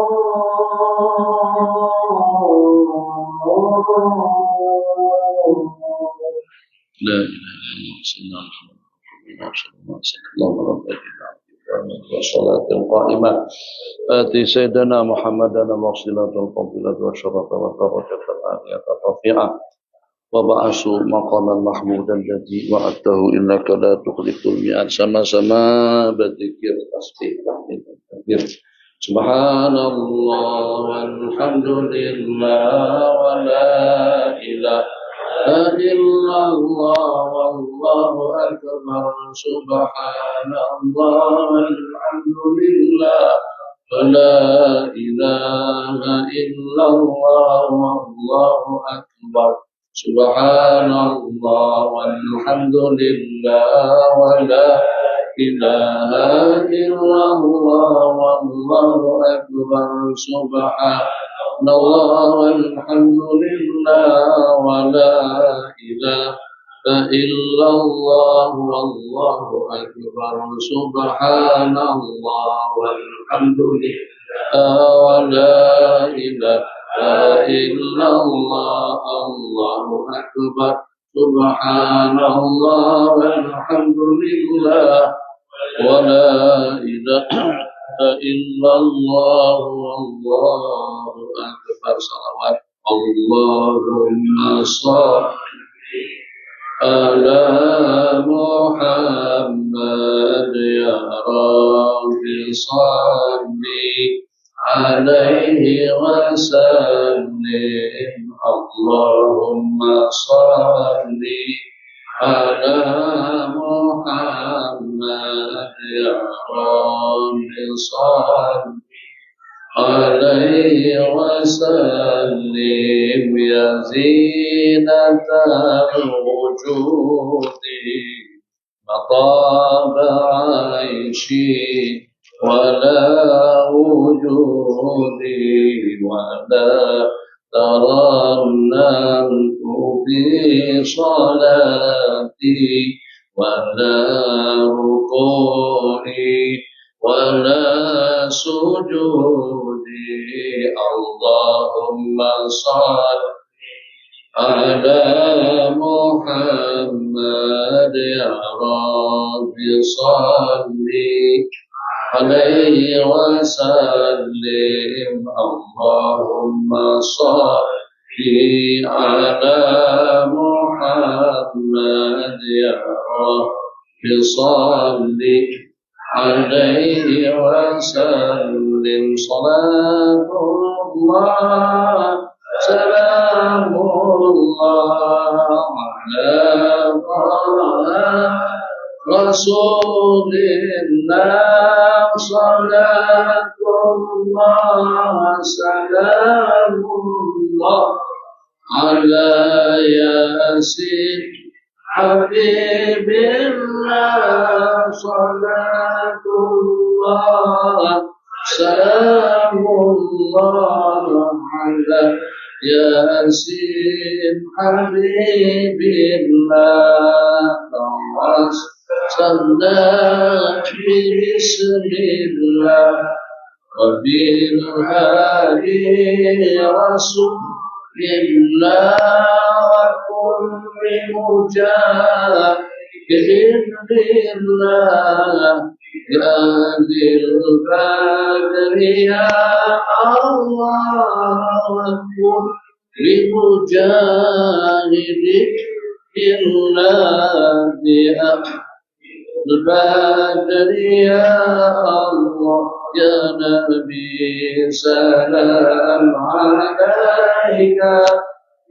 لا إله إلا الله سيدنا محمد رسول الله صلى الله عليه وسلم. اللهم والصلاة القائمة آتي سيدنا محمدا الوسيلة الفضيلة والشرف والدرجة العالية الرفيعة وبعث مقاما محمودا الذي وعدته إنك لا تخلف الميعاد. sama-sama berzikir tasbih tahmid takbir. Subhanallah walhamdulillah wa la ilaha illallah wallahu akbar. Subhanallah walhamdulillah wa la ilaha illallah wallahu akbar. Subhanallah walhamdulillah wa la ilaha illallah wallahu akbar. Subhanallah walhamdulillah wa la ilaha illallah wallahu akbar. Subhanallah walhamdulillah wa la ilaha illallah Allahu akbar. Subhanallah walhamdulillah wa la ilaha illallah wallahu akbar. Salawat. Allahumma shalli ala Muhammad ya Rabbi shalli alaihi wa sallim. Allahumma shalli ala Muhammad ya Rabbi shalli alaihi wa sallim ya zinatal wujudi mataba aishi wala wujudi wala tarannamtu bi salati wala rukuni wala sujudi. Allahumma salli على محمد يا رب صل عليه وسلم اللهم صل على محمد يا رب صل عليه وسلم صلاة الله سلام الله على رسول الله صلاة الله سلام الله على ياسين حبيب الله صلاة الله سلام الله على ياسين حبيب الله صلى بسم الله وبالهادي رسول الله وكل مجاهد لله يا ذي البدر يا الله وكل مجاهد لله يا البدر يا الله يا نبي سلام عليك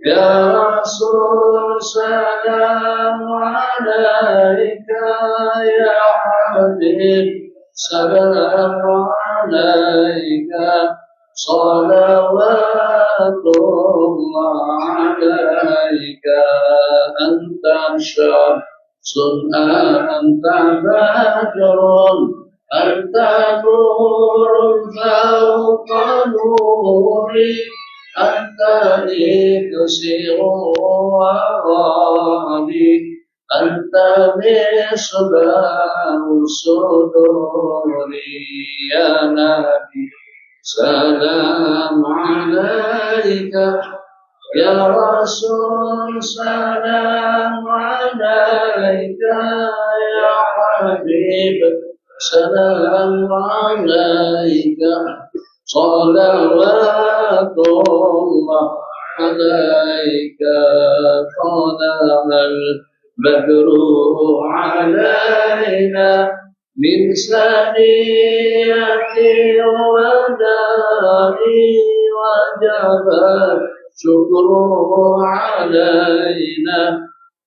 يا رسول سلام عليك يا حبيب سلام عليك صلوات الله عليك أنت شمس أنت بدر أنت نور فوق نوري أنت لكسر وغالي أنت مصباح الصدور يا نبي سلام عليك يا رسول سلام عليك يا حبيب سلام عليك صلوات الله عليك طلع البدر علينا من ثنية الوداع وجب الشكر علينا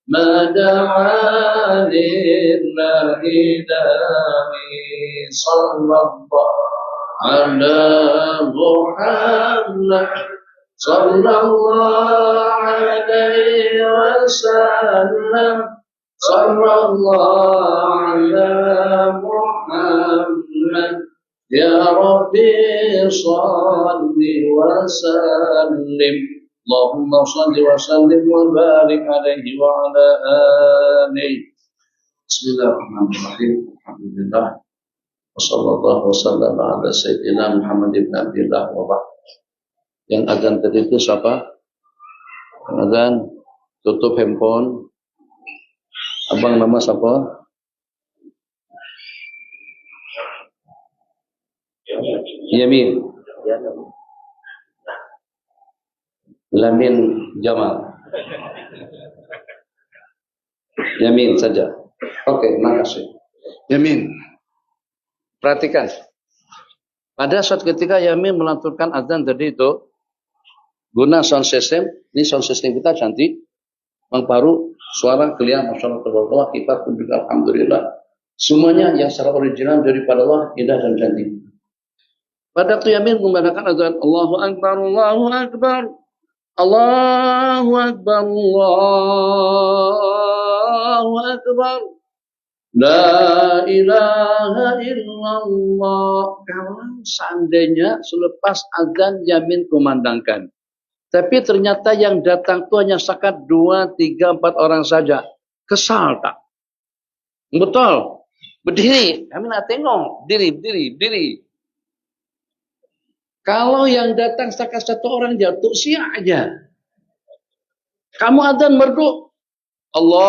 ما دعا لله داعي صلى الله على محمد صلى الله عليه وسلم صلى الله على محمد يا ربي صل وسلم اللهم صل وسلم وبارك عليه وعلى آله بسم الله الرحمن الرحيم الحمد لله Wassallallahu wasallam ala sayyidina Muhammad ibn Abdillah wa ba'd. Yang azan tadi itu siapa? Azan tutup handphone. Abang nama siapa? Yamin. Lamin Jamal. Yamin saja. Oke, makasih. Yamin. Perhatikan, pada suatu ketika Yamin melanturkan azan tadi itu guna sound system. Ini sound system kita cantik, mengparu suara clear, masyaallah tabarakallah. Kita pun juga alhamdulillah semuanya yang secara original daripada Allah, indah dan cantik. Pada waktu Yamin memandangkan azan Allahu Akbar, Allahu Akbar, Allahu Akbar, Allahu Akbar. La ilaha illallah. Kalau seandainya selepas azan Yamin kumandangkan, tapi ternyata yang datang itu hanya sekat 2, 3, 4 orang saja, kesal tak? Betul. Berdiri, kami nak tengok, diri. Kalau yang datang sekat 1 orang jatuh siap aja. Kamu adzan merdu, Allahu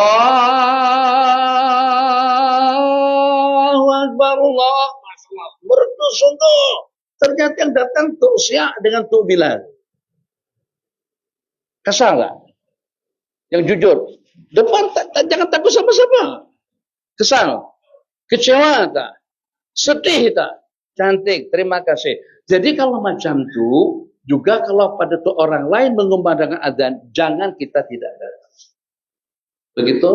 Akbar, Allah. Merdu sungguh. Ternyata yang datang Tuk Sya dengan Tuk Bilal. Kesal tak? Yang jujur. Depan jangan takut sama-sama. Kesal. Kecewa tak? Sedih tak? Cantik. Terima kasih. Jadi kalau macam itu, juga kalau pada tuh orang lain mengumandangkan adzan, jangan kita tidak datang. Begitu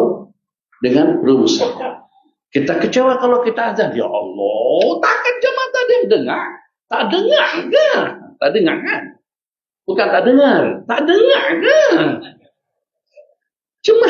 dengan rumusnya. Kita kecewa kalau kita adzan. Ya Allah, takkan jemaah tadi yang dengar. Tak dengar kan? Tak dengar kan? Bukan tak dengar. Tak dengar kan? Cuma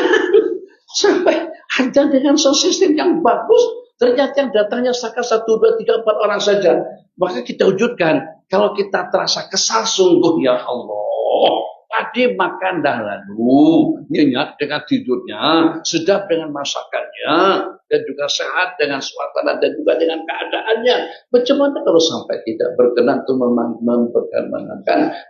sampai adzan dengan sound system yang bagus, ternyata yang datangnya sekitar 1, 2, 3, 4 orang saja. Maka kita wujudkan, kalau kita terasa kesal sungguh, ya Allah, tadi makan dah lalu, nyenyak dengan tidurnya, sedap dengan masakannya, dan juga sehat dengan suasana dan juga dengan keadaannya. Bagaimana kalau sampai tidak berkenan untuk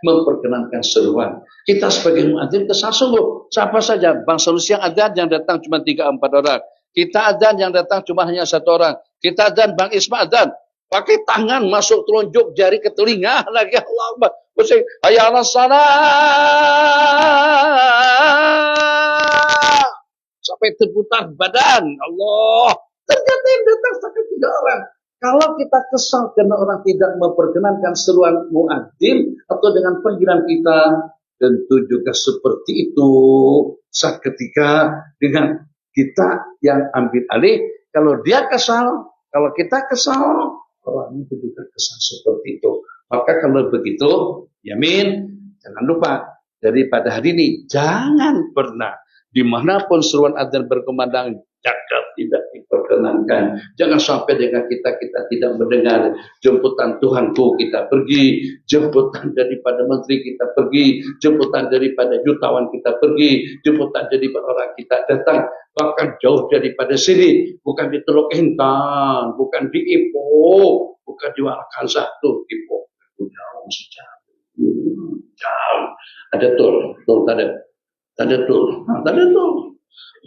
memperkenankan seruan? Kita sebagai muadzin kesal sungguh. Siapa saja, Bang Solusi yang adzan yang datang cuma 3-4 orang. Kita adzan yang datang cuma hanya 1 orang. Kita adzan Bang Isma adzan. Pakai tangan masuk telunjuk jari ke telinga lagi, Allah Akbar. Pusing. Hayya 'alas salat. Sampai terputar badan. Allah. Ternyata yang datang sakit 3 orang. Kalau kita kesal karena orang tidak memperkenankan seruan muadzin atau dengan panggilan kita, tentu juga seperti itu. Saat ketika dengan kita yang ambil alih, kalau dia kesal, kalau kita kesal, orang itu juga kesal seperti itu. Maka kalau begitu, yamin, jangan lupa daripada hari ini, jangan pernah dimanapun seruan adzan berkumandang, jaga tidak diperkenankan. Jangan sampai dengan kita tidak mendengar jemputan Tuhanku kita pergi, jemputan daripada menteri kita pergi, jemputan daripada jutawan kita pergi, jemputan daripada orang kita datang, bahkan jauh daripada sini, bukan di Teluk Intan, bukan di Ipoh, bukan di Wakansah tuh Ipoh, jauh jauh. Ada tol ada tol.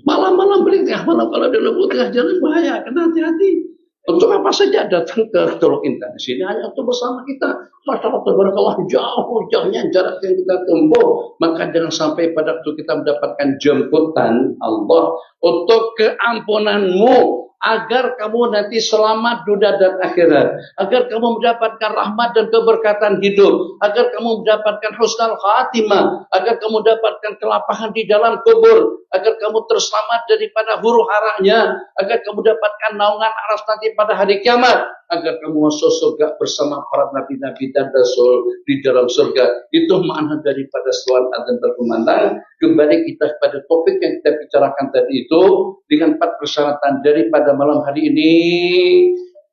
Malam-malam beli tengah malam, kalau ada lembu tengah jalan bahaya, kena hati-hati. Untuk apa saja datang ke Teluk Intan di sini hanya untuk bersama kita. Masyaallah tabarakallah, jauhnya jarak yang kita tempuh. Maka jangan sampai pada waktu kita mendapatkan jemputan Allah untuk keampunanmu, agar kamu nanti selamat dunia dan akhirat, agar kamu mendapatkan rahmat dan keberkatan hidup, agar kamu mendapatkan husnul khatimah, agar kamu mendapatkan kelapangan di dalam kubur, agar kamu terselamat daripada huru haranya, agar kamu dapatkan naungan aras nanti pada hari kiamat, agar kamu masuk surga bersama para nabi-nabi dan rasul di dalam surga. Itu makna daripada seruan adzan berkumandang. Kembali kita pada topik yang kita bicarakan tadi itu, dengan 4 persyaratan daripada malam hari ini.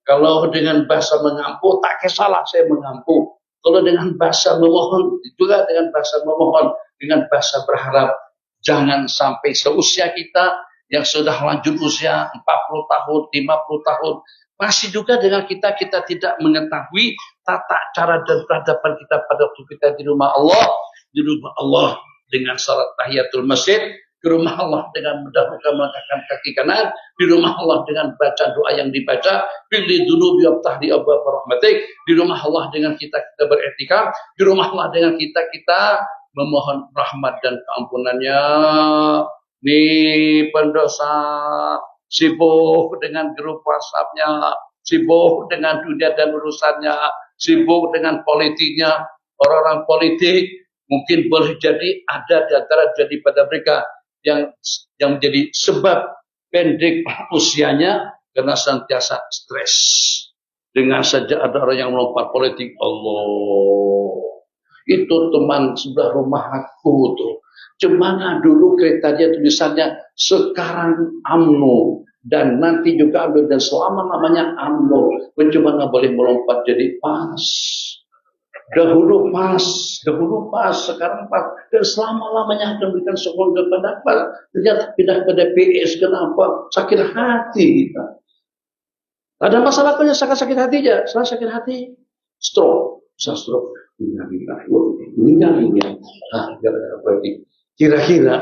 Kalau dengan bahasa mengampu, tak kisahlah saya mengampu. Kalau dengan bahasa memohon, juga dengan bahasa memohon, dengan bahasa berharap. Jangan sampai seusia kita yang sudah lanjut usia 40 tahun, 50 tahun, masih juga dengan kita tidak mengetahui tata cara dan peradaban kita pada waktu kita di rumah Allah dengan salat tahiyatul masjid, di rumah Allah dengan mendahulukan melangkahkan kaki kanan, di rumah Allah dengan baca doa yang dibaca, pilih dulu biaftah di abwaab rahmatik, di rumah Allah dengan kita beriktikaf, di rumah Allah dengan kita memohon rahmat dan keampunannya. Nih pendosa sibuk dengan grup WhatsApp-nya, sibuk dengan dunia dan urusannya, sibuk dengan politiknya. Orang-orang politik mungkin boleh jadi ada di antara daripada mereka yang menjadi sebab pendek usianya karena senantiasa stres. Dengan saja ada orang yang melompat politik, Allah, itu teman sebelah rumah aku tuh. Cemana dulu kereta dia tulisannya sekarang UMNO dan nanti juga UMNO dan selama-lamanya UMNO. Bagaimana boleh melompat jadi PAS? Dahulu PAS, sekarang PAS, dan selama-lamanya akan berikan sokongan kepada PAS. Ternyata pindah ke DPS, kenapa? Sakit hati kita. Ada masalah punya sakit hati aja, setelah sakit hati, stroke, meninggal. Gara-gara politik. Kira-kira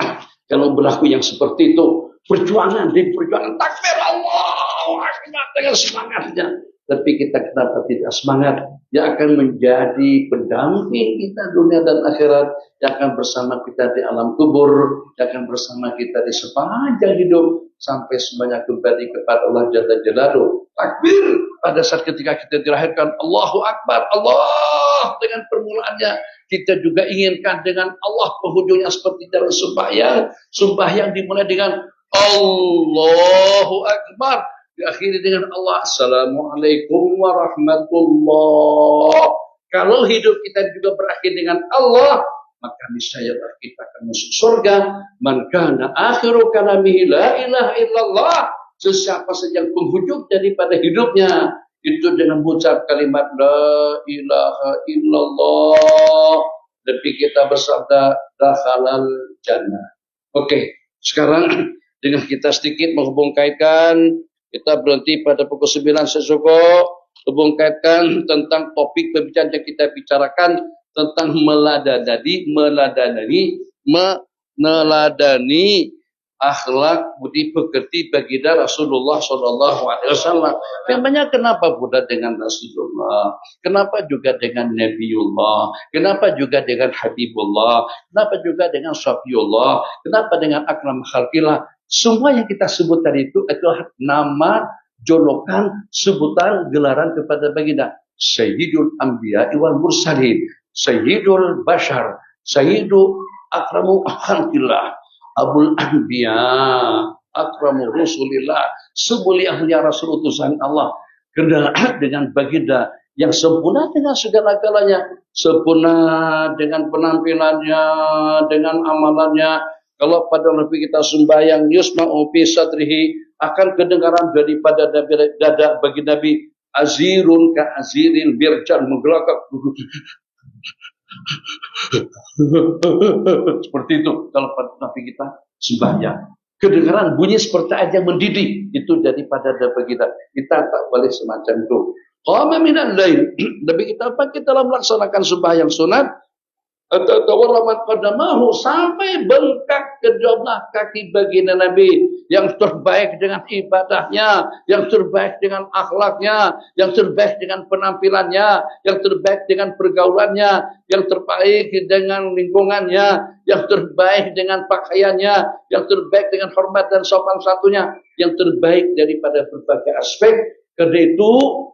kalau berlaku yang seperti itu, perjuangan demi perjuangan, takbir Allah dengan semangatnya. Tapi kita kenapa tidak semangat? Yang akan menjadi pendamping kita dunia dan akhirat, yang akan bersama kita di alam kubur, yang akan bersama kita di sepanjang hidup sampai semuanya kembali kepada Allah Jalla Jalaluhu. Takbir pada saat ketika kita dilahirkan, Allahu Akbar, Allah dengan permulaannya. Kita juga inginkan dengan Allah penghujungnya seperti dalam sembahyang dimulai dengan Allahu Akbar, diakhiri dengan Allah. Assalamualaikum warahmatullah. Kalau hidup kita juga berakhir dengan Allah, maka niscaya kita akan masuk surga. Man kana akhiru kalamihi la ilaha illallah. Sesiapa saja yang penghujung daripada hidupnya itu dengan mengucap kalimat la ilaha illallah, lebih kita bersabda dakhalal jannah. Oke, sekarang dengan kita sedikit menghubung kaitkan, kita berhenti pada pukul 9 sesuko, hubung kaitkan tentang topik pembicaraan yang kita bicarakan tentang meneladani akhlak budi pekerti baginda Rasulullah SAW. Memangnya kenapa pula dengan Rasulullah? Kenapa juga dengan Nabiullah? Kenapa juga dengan Habibullah? Kenapa juga dengan Syafiullah? Kenapa dengan Akram Khalqillah? Semua yang kita sebut tadi itu adalah nama, julukan, sebutan, gelaran kepada baginda Sayyidul Anbiya wal Mursalin, Sayyidul Bashar, Sayyidu Akramu Khalqillah, Abul Anbiya, Akramu Rasulillah, semulia-mulia Rasul utusan Allah, dengan baginda yang sempurna dengan segala-galanya, sempurna dengan penampilannya, dengan amalannya. Kalau pada Nabi kita sembahyang yusma'u fi sadrihi, akan kedengaran daripada dada bagi Nabi azirun ka aziril birjan, menggelakak seperti itu. Kalau pada Nabi kita sembahyang, kedengaran bunyi seperti aja mendidih, itu daripada dada kita. Kita tak boleh semacam itu. Qama minal lail, Nabi kita pakai dalam melaksanakan sembahyang sunat, atawaramat qadamahu, sampai bengkak kedua kaki baginda Nabi, yang terbaik dengan ibadahnya, yang terbaik dengan akhlaknya, yang terbaik dengan penampilannya, yang terbaik dengan pergaulannya, yang terbaik dengan lingkungannya, yang terbaik dengan pakaiannya, yang terbaik dengan hormat dan sopan satunya, yang terbaik daripada berbagai aspek. Karena itu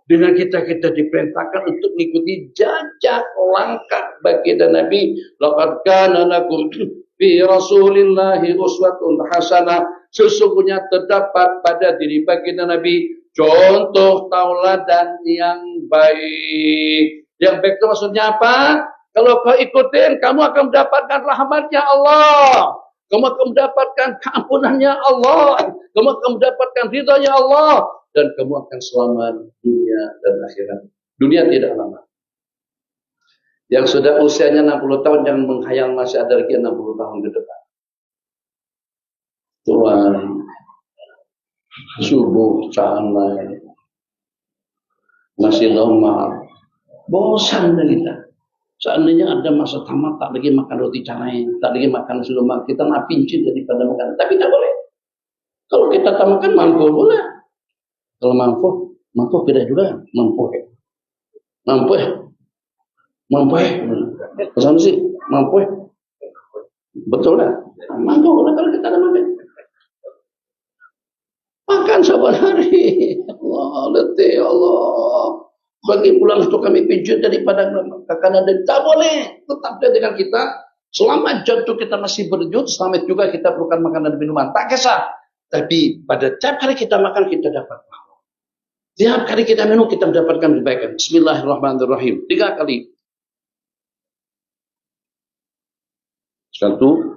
dengan kita diperintahkan untuk mengikuti jejak langkah baginda Nabi. Laqad kana lakum fi Rasulillahi uswatun hasanah. Sesungguhnya terdapat pada diri baginda Nabi contoh tauladan yang baik. Yang baik itu maksudnya apa? Kalau kau ikutin, kamu akan mendapatkan rahmatnya Allah. Kamu akan mendapatkan keampunannya Allah. Kamu akan mendapatkan ridhanya Allah. Dan kamu akan selamat dunia dan akhirat. Dunia tidak lama. Yang sudah usianya 60 tahun yang menghayal masih ada lagi 60 tahun ke depan. Tuhan, subuh, canai, masih lemah, bosan kita. Seandainya ada masa tamat, tak lagi makan roti canai, tak lagi makan nasi lemak, kita nak pincin daripada makan. Tapi tak boleh. Kalau kita tak makan, mampu boleh. Kalau mampu tidak juga mampu. Pesan sih mampu. Betul lah. Mampu lah kalau kita ada makan. Makan saban hari. Allah letih Allah. Bagi pulang itu kami pijat daripada kanan dan tak boleh. Tetap dengan kita. Selama jantung kita masih berdenyut, selama juga kita perlukan makanan dan minuman. Tak kisah. Tapi pada tiap hari kita makan, kita dapat pahala. Tiap kali kita minum, kita mendapatkan kebaikan. Bismillahirrahmanirrahim. 3 kali. 1, 2,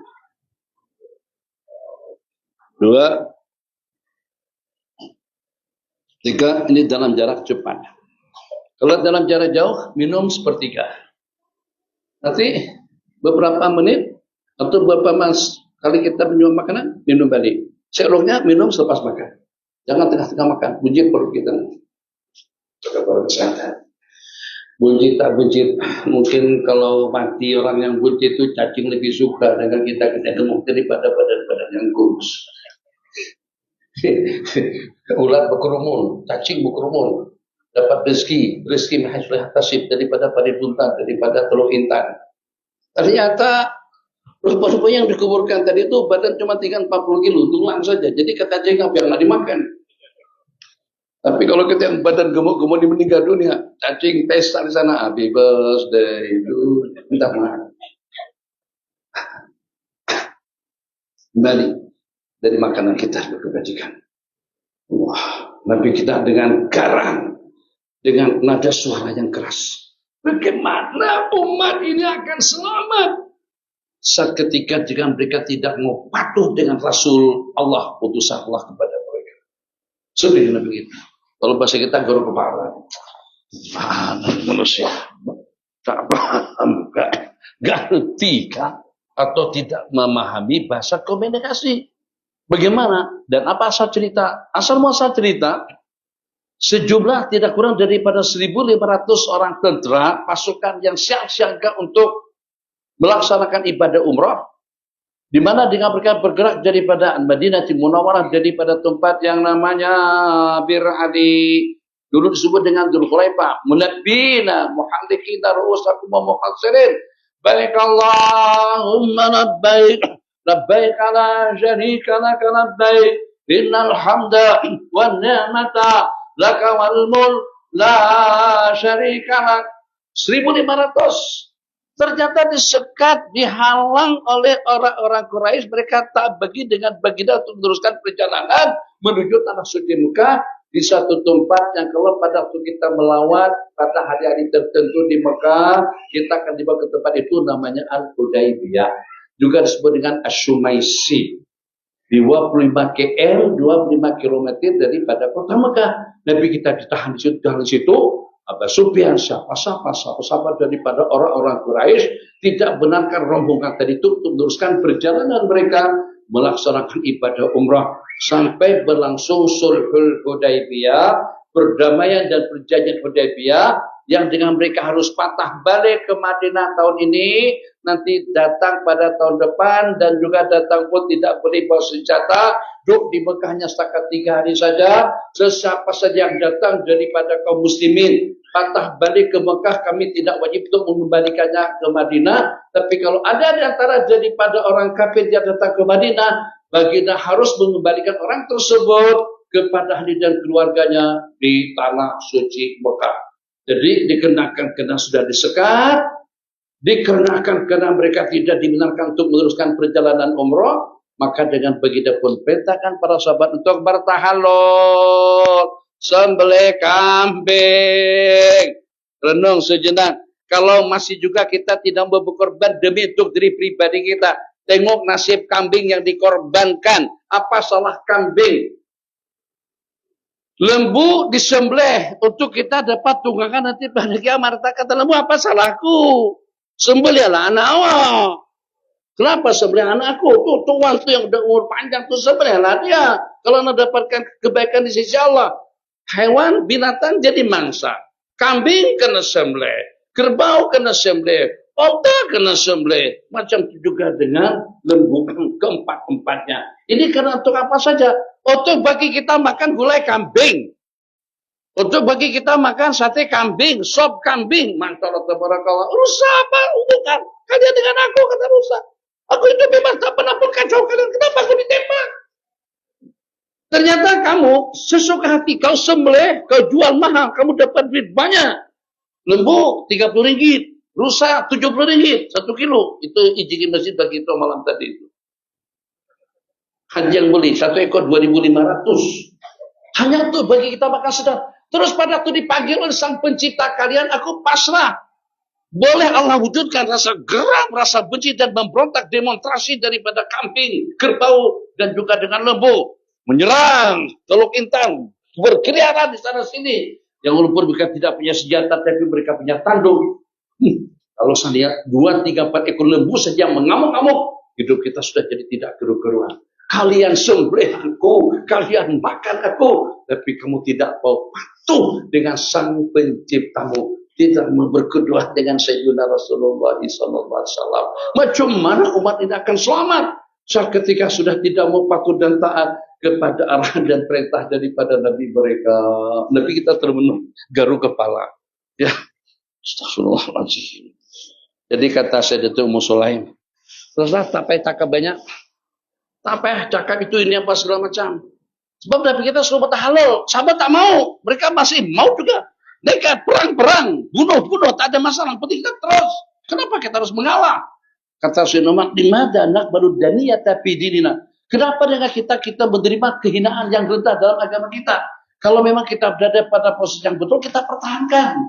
3. Ini dalam jarak cepat. Kalau dalam jarak jauh, minum sepertiga. Nanti beberapa menit atau beberapa kali kita minum makanan, minum balik. Seeloknya minum selepas makan. Jangan tengah-tengah makan, bunyi perut kita. Jaga kesehatan. Buncit tak buncit, mungkin kalau mati orang yang buncit itu cacing lebih suka dengan kita gemuk daripada badan-badan yang kurus. Ulat berkerumun, cacing berkerumun, dapat rezeki mahasiswa tasib daripada padi buntan, daripada telur intan. Ternyata rupa-rupa yang dikuburkan tadi itu badan cuma 40 kilo, tulang saja. Jadi kata cacing apa yang nggak dimakan. Tapi kalau kita yang badan gemuk-gemuk di meninggal dunia, cacing pesta di sana, happy birthday itu minta maaf. Kembali dari makanan kita berkebajikan. Wah, Nabi kita dengan garang, dengan nada suara yang keras. Bagaimana umat ini akan selamat? Saat ketika jika mereka tidak mau patuh dengan Rasul Allah, utusan Allah kepada mereka. Seperti Nabi kita. Kalau bahasa kita guru kepala. Mana manusia? Tak paham, gak ngerti kan? Atau tidak memahami bahasa komunikasi. Bagaimana? Dan apa asal cerita? Asal muasal cerita, sejumlah tidak kurang daripada 1.500 orang tentara, pasukan yang siap siaga untuk melaksanakan ibadah umrah, di mana dengan mereka bergerak daripada Madinah Munawwarah, daripada tempat yang namanya Bir Adi, dulu disebut dengan Dzul Khulaifah, munabbina muhallikina ru'usakum wa muqassirin, baik Allahumma labbaik labbaik la syarika lak labbaik innal hamda wan ni'mata laka wal mulk la syarika lak. 1.500 ternyata disekat, dihalang oleh orang-orang Quraisy. Mereka tak bagi dengan baginda untuk meneruskan perjalanan menuju tanah suci Mekah di satu tempat yang kalau pada waktu kita melawat pada hari-hari tertentu di Mekah, kita akan dibawa ke tempat itu namanya Al-Hudaybiyah, juga disebut dengan Asy-Syumaisi. 25 km, 25 km daripada kota Mekah. Nabi kita ditahan di situ. Abu Sufyan, siapa daripada orang-orang Quraisy tidak benarkan rombongan tadi itu untuk meneruskan perjalanan mereka melaksanakan ibadah umrah sampai berlangsung Sulhul Hudaybiyah, perdamaian dan perjanjian Hudaybiyah, yang dengan mereka harus patah balik ke Madinah tahun ini, nanti datang pada tahun depan, dan juga datang pun tidak boleh bawa senjata, duduk di Mekahnya setakat 3 hari saja. Sesiapa saja yang datang daripada kaum muslimin patah balik ke Mekah, kami tidak wajib untuk mengembalikannya ke Madinah. Tapi kalau ada di antara daripada orang kafir yang datang ke Madinah, baginda harus mengembalikan orang tersebut kepada ahli dan keluarganya di tanah suci Mekah. Jadi dikenakan karena sudah disekat, dikenakan karena mereka tidak dibenarkan untuk meneruskan perjalanan umrah, maka dengan begitu pun perintahkan para sahabat untuk bertahallul, sembelih kambing, renung sejenak. Kalau masih juga kita tidak mau berkorban demi untuk diri pribadi kita, tengok nasib kambing yang dikorbankan. Apa salah kambing? Lembu disembelih untuk kita dapat tunggangan nanti pada kiamat. Kata lembu, apa salahku? Sembelihlah anak Allah. Kenapa sembelih anakku? Tuan tu yang udah umur panjang tu sembelihlah dia. Kalau nak dapatkan kebaikan di sisi Allah. Hewan, binatang jadi mangsa. Kambing kena sembelih, kerbau kena sembelih, onta kena sembelih. Macam itu juga dengan lembu keempat-empatnya. Ini karena untuk apa saja? Untuk bagi kita makan gulai kambing, untuk bagi kita makan sate kambing, sop kambing. Mantallah tabarakallah. Rusak apa hubungan kalian dengan aku? Kata rusak. Aku hidup bebas, tak pernah pun kacau kalian. Kenapa aku ditembak? Ternyata kamu sesuka hati, kau sembelih, kau jual mahal, kamu dapat duit banyak. Lembu 30 ringgit, rusa 70 ringgit, 1 kilo. Itu izin masjid bagi itu malam tadi itu. Haji yang beli 1 ekor 2.500. Hanya untuk bagi kita makan sedap. Terus pada waktu dipanggil oleh sang pencipta kalian, aku pasrah. Boleh Allah wujudkan rasa geram, rasa benci dan memberontak, demonstrasi daripada kambing, kerbau dan juga dengan lembu. Menyerang, teluk intan, berkeliaran di sana sini. Yang walaupun mereka tidak punya senjata, tapi mereka punya tanduk. Kalau saya lihat 2, 3, 4 ekor lembu saja mengamuk-amuk, hidup kita sudah jadi tidak keru-keruan. Kalian sembelih aku, kalian makan aku, tapi kamu tidak mau patuh dengan sang penciptamu. tidak mau berkedua dengan Sayyidina Rasulullah SAW. Macam mana umat ini akan selamat saat ketika sudah tidak mau patuh dan taat kepada arahan dan perintah daripada Nabi mereka. Nabi kita termenung garuk kepala. Ya, astagfirullahaladzim. Jadi kata Sayyidatul Ummu Sulaim, teruslah tak payah cakap banyak, tak payah cakap itu ini apa segala macam. Sebab Nabi kita suruh halal, sahabat tak mau, mereka masih mau juga. Nekat, perang-perang, bunuh-bunuh, tak ada masalah. Penting kita terus. Kenapa kita harus mengalah? Kata Sayyidina Umar, dimana anak baru daniyata fi dinina. Kenapa dengan kita menerima kehinaan yang rendah dalam agama kita? Kalau memang kita berada pada posisi yang betul, kita pertahankan.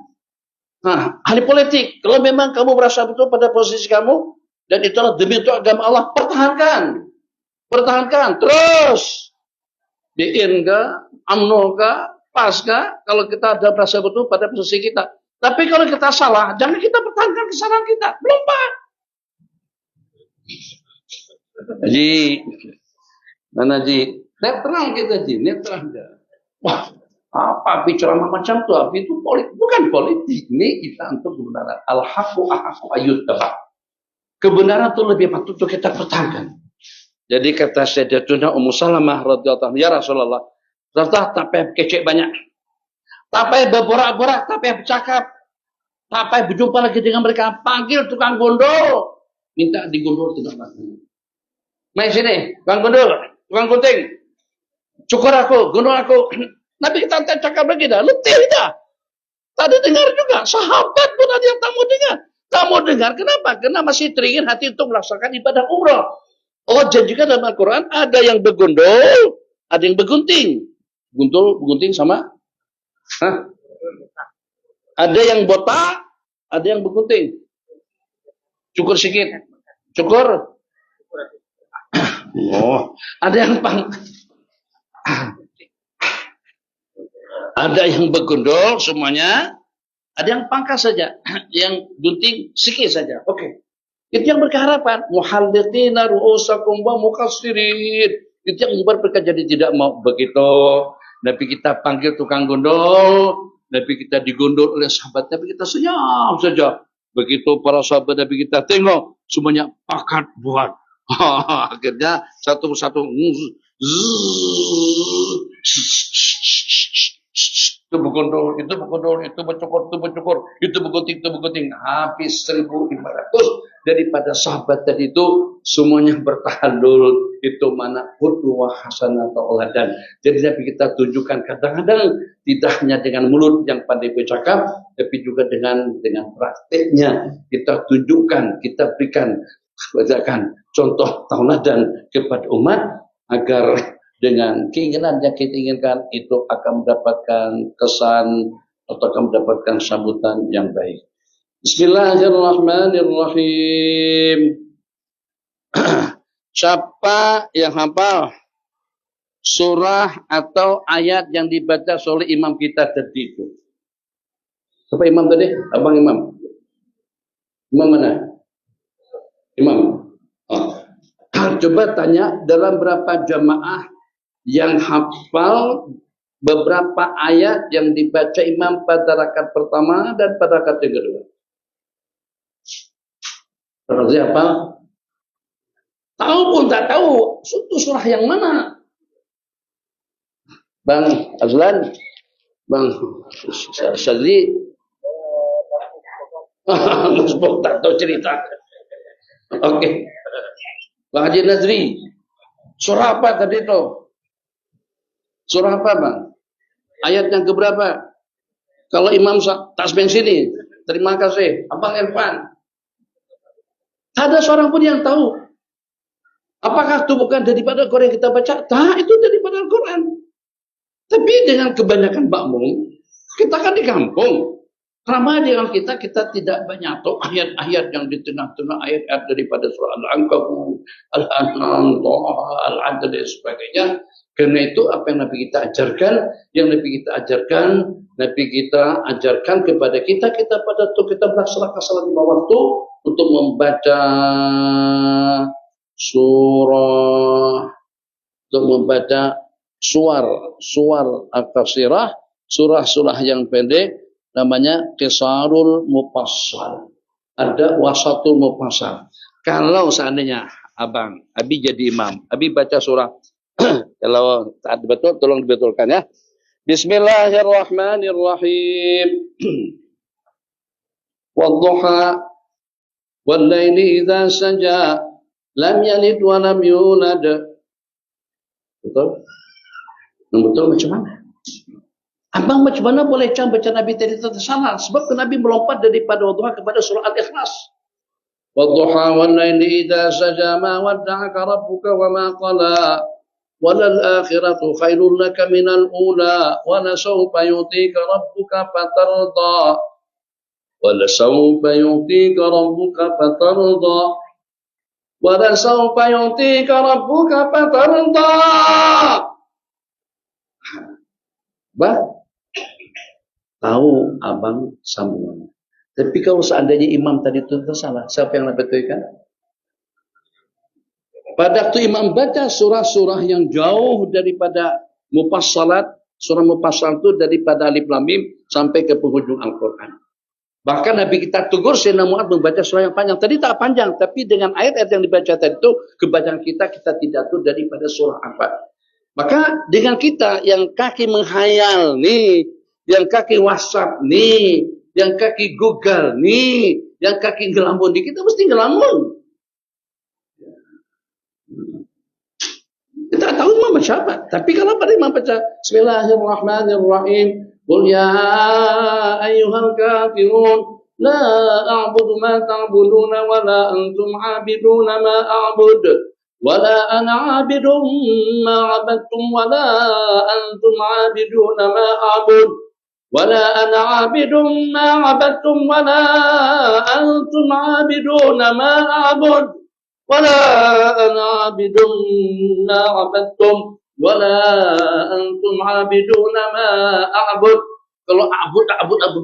Nah, ahli politik, kalau memang kamu merasa betul pada posisi kamu, dan itulah demi untuk agama Allah, pertahankan. Pertahankan, terus. Diin ke, UMNO ke, PAS ke, kalau kita ada merasa betul pada posisi kita. Tapi kalau kita salah, jangan kita pertahankan kesalahan kita. Belum, Pak. Haji, mana Haji? Netral kita, Haji, netral. Wah, apa bicara macam tu? Api itu politik, bukan politik. Ini kita untuk kebenaran. Al-haqqu ahaqqu ayyuttaba. Kebenaran itu lebih patut untuk kita pertahankan. Jadi kata Sayyidatuna Ummu Salamah radhiyallahu anha, ya Rasulullah, tak payah kecek banyak, tak payah berborak-borak, tak payah bercakap, tak payah berjumpa lagi dengan mereka. Panggil tukang gondol, minta digondol tidak lagi. Main sini, tukang gondol, tukang gunting, cukur aku, gondol aku. Nabi kita tak cakap lagi dah, letih dah. Tadi dengar juga, sahabat pun ada yang tak mau dengar. Tak mau dengar, kenapa? Karena masih teringin hati untuk melaksanakan ibadah umrah. Allah janjikan dalam Al-Quran, ada yang bergondol, ada yang bergunting. Gunting sama? Hah? Ada yang botak, ada yang bergunting. Cukur sikit. Cukur. Oh, ada yang ada yang bergondol semuanya, ada yang pangkas saja, yang gunting sikit saja. Oke. Itu yang berkeharapan. Muhalliqina ru'usakum wa muqassirin. Itu yang berperkara jadi tidak mau begitu. Nabi kita panggil tukang gondol, Nabi kita digondol oleh sahabat, Nabi kita senyum saja. Begitu para sahabat Nabi kita tengok, semuanya pakat buat. Akhirnya satu persatu itu bergondol, itu bergondol, itu bercukur, itu bergunting, habis 1.500 daripada sahabat tadi itu semuanya bertahalul. Itu mana qudwah hasanah tauladan. Jadi Nabi kita tunjukkan kadang-kadang tidak hanya dengan mulut yang pandai bercakap, tapi juga dengan prakteknya kita tunjukkan, kita berikan contoh tauladan kepada umat agar dengan keinginan yang kita inginkan itu akan mendapatkan kesan atau akan mendapatkan sambutan yang baik. Bismillahirrahmanirrahim. Siapa yang hafal surah atau ayat yang dibaca oleh imam kita tadi itu? Siapa imam tadi? Abang imam. Imam mana? Imam. Oh. Coba tanya dalam berapa jamaah yang hafal beberapa ayat yang dibaca imam pada rakaat pertama dan pada rakaat yang kedua. Terus siapa? Tahu pun tak tahu itu surah yang mana? Bang Azlan, Bang Syazli, Musbuk tak tahu cerita. Oke. Bang Haji Nazri, surah apa tadi itu? Surah apa, Bang? Ayat yang keberapa? Kalau Imam Tasbih sini, terima kasih. Abang Irfan. Tak ada seorang pun yang tahu. Apakah itu bukan daripada Al-Quran yang kita baca? Tak, itu daripada Al-Quran. Tapi dengan kebanyakan makmum, kita kan di kampung. Ramai dengan kita tidak banyak tahu ayat-ayat yang di tengah-tengah ayat-ayat daripada surah Al-Ankabut, Al-An'am, Al-Adl dan sebagainya. Karena itu apa yang Nabi kita ajarkan, Nabi kita ajarkan kepada kita pada waktu kita melaksanakan salat 5 waktu untuk membaca surah, untuk membaca suar al-qasirah, surah-surah yang pendek, namanya qisarul mufassal. Ada wasatul mufassal. Kalau seandainya Abi jadi imam, Abi baca surah. Kalau saat betul, tolong dibetulkan ya. Bismillahirrahmanirrahim. Wadduha wallaili idza saja lam yalid wa lam yulad. Betul? Betul macam mana? Abang macam mana boleh baca Nabi tadi tersalah? Sebab Nabi melompat daripada wadduha kepada surah Al-Ikhlas. Wadduha wallaili idza saja ma wadda'aka rabbuka wa ma qala. وَلَلْآخِرَةُ خَيْرٌ لَكَ مِنَ الْأُولَى وَلَسَوْفَ يُعْطِيكَ رَبُّكَ فَتَرْضَى وَلَسَوْفَ يُعْطِيكَ رَبُّكَ فَتَرْضَى وَلَسَوْفَ يُعْطِيكَ رَبُّكَ فَتَرْضَى. Bah, tahu abang sambungan. Tapi kalau seandainya imam tadi itu salah, siapa yang betulkan? Pada waktu imam baca surah-surah yang jauh daripada mufassalat, surah mufassal itu daripada alif lam mim sampai ke penghujung Al-Quran. Bahkan Nabi kita tegur Sayyidina Mu'adz membaca surah yang panjang. Tadi tak panjang, tapi dengan ayat-ayat yang dibaca tadi itu, kebacaan kita tidak tahu daripada surah apa. Maka dengan kita yang kaki menghayal nih, yang kaki WhatsApp nih, yang kaki Google nih, yang kaki ngelamun nih, kita mesti ngelamun. Kita tahu imam baca apa. Tapi kalau pada imam baca Bismillahirrahmanirrahim. Qul ya ayyuhal kafirun la a'budu ma ta'buduna wa la antum 'abiduna ma a'bud wa la ana 'abidun ma 'abadtum wa la antum 'abiduna ma a'bud wa la ana 'abidun ma 'abadtum wa la antum 'abiduna ma a'bud wala ana 'abidun ma 'abadtum wala antum 'abiduna ma a'bud. Kalau abud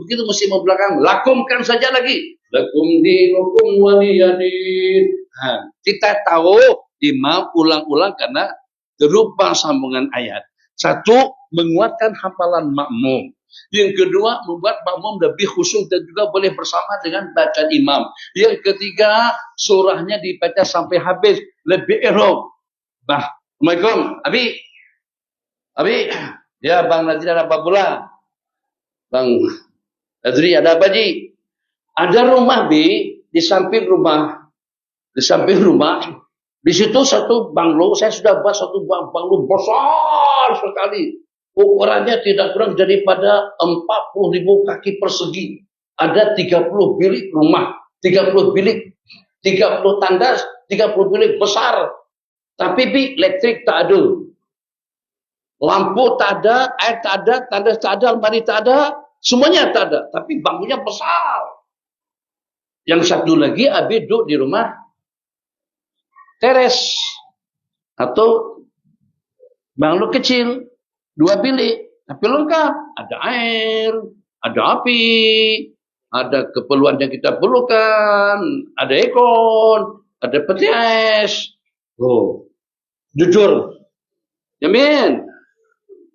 begitu mesti mau belakang. Lakumkan saja lagi. Lakum dinukum waliyadin. Kita tahu imam ulang-ulang karena berupa sambungan ayat. Satu, menguatkan hafalan makmum. Yang kedua, membuat makmum lebih khusyuk dan juga boleh bersama dengan bacaan imam. Yang ketiga, surahnya dibaca sampai habis, lebih erok. Assalamualaikum, Abi, ya Bang Nazri ada apa pula? Bang Nazri ada apa Ji? Ada rumah di samping rumah, di situ satu banglo. Saya sudah buat satu banglo besar sekali. Ukurannya tidak kurang daripada 40.000 kaki persegi. Ada 30 bilik rumah, 30 bilik, 30 tandas, 30 bilik besar. Tapi elektrik tak ada. Lampu tak ada, air tak ada, tandas tak ada, almari tak ada, semuanya tak ada. Tapi bangunnya besar. Yang satu lagi Abi duduk di rumah teres atau banglo kecil. 2 bilik, tapi lengkap. Ada air, ada api, ada keperluan yang kita perlukan, ada aircon, ada peti es. Oh, jujur. Yamin.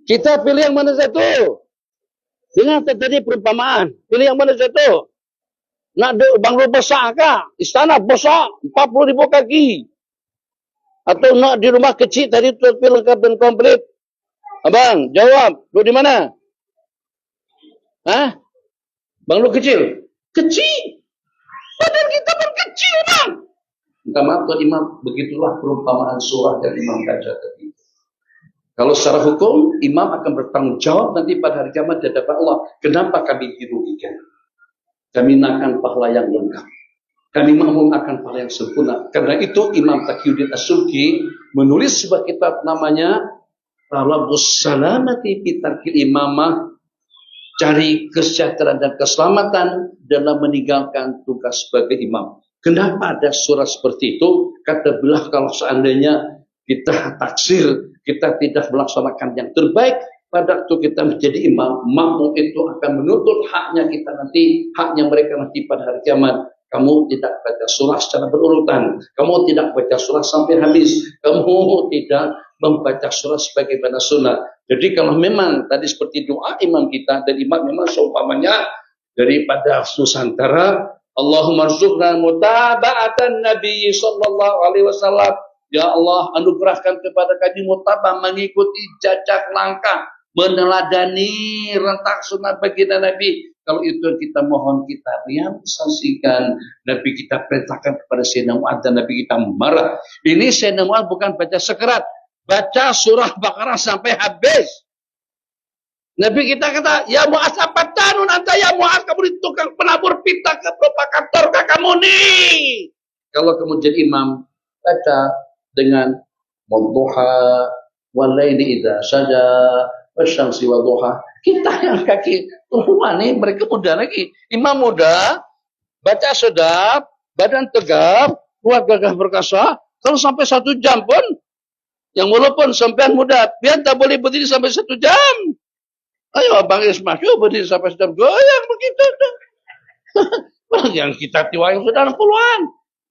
Kita pilih yang mana satu? Dengar tadi perumpamaan. Pilih yang mana satu? Nak banglo besar kah? Istana besar, 40.000 kaki. Atau nak di rumah kecil tadi tapi lengkap dan komplit? Abang, jawab. Duduk di mana? Banglo kecil? Kecil. Badan kita pun kecil, Bang. Minta maaf Tuan Imam, begitulah perumpamaan surah yang Imam baca tadi. Kalau secara hukum, Imam akan bertanggung jawab nanti pada hari kiamat di hadapan Allah. Kenapa kami dirugikan? Kami akan pahala yang lengkap. Kami makmum akan pahala yang sempurna. Karena itu Imam Taqiyuddin As-Subki menulis sebuah kitab namanya Talabus Salamati fi Tarkil Imamah, cari kesejahteraan dan keselamatan dalam meninggalkan tugas sebagai imam. Kenapa ada surah seperti itu? Kata beliau, kalau seandainya kita taksir, kita tidak melaksanakan yang terbaik pada waktu kita menjadi imam, makmum itu akan menuntut haknya kita nanti, haknya mereka nanti pada hari kiamat. Kamu tidak baca surah secara berurutan, kamu tidak baca surah sampai habis, kamu tidak membaca surah sebagaimana sunnah. Jadi kalau memang tadi seperti doa imam kita dan imam memang seumpamanya daripada Nusantara. Allahumma rzuqna mutaba'atan Nabi sallallahu alaihi wasallam. Ya Allah, anugerahkan kepada kami mutabah, mengikuti jejak langkah, meneladani rentak sunnah baginda Nabi. Kalau itu kita mohon, kita realisasikan. Nabi kita perintahkan kepada Sayyidina Mu'adz dan Nabi kita marah. Ini Sayyidina Mu'adz bukan baca sekerat, baca surah Baqarah sampai habis. Nabi kita kata, ya Mu'adz apa tanun anta ya Mu'adz, kamu di tukang penabur pita ke propagator kamu nih. Kalau kamu jadi imam, baca dengan wadduha walaili idza saja wasyamsi wadduha. Kita yang kaki tua nih, mereka muda lagi. Imam muda, baca sedap, badan tegap, kuat gagah perkasa. Kalau sampai 1 jam pun, yang walaupun sampean muda, biar tak boleh berdiri sampai 1 jam. Ayo Abang Ismail, berdiri sampai 1 jam, goyang begitu. Yang kita tua yang sudah 60-an.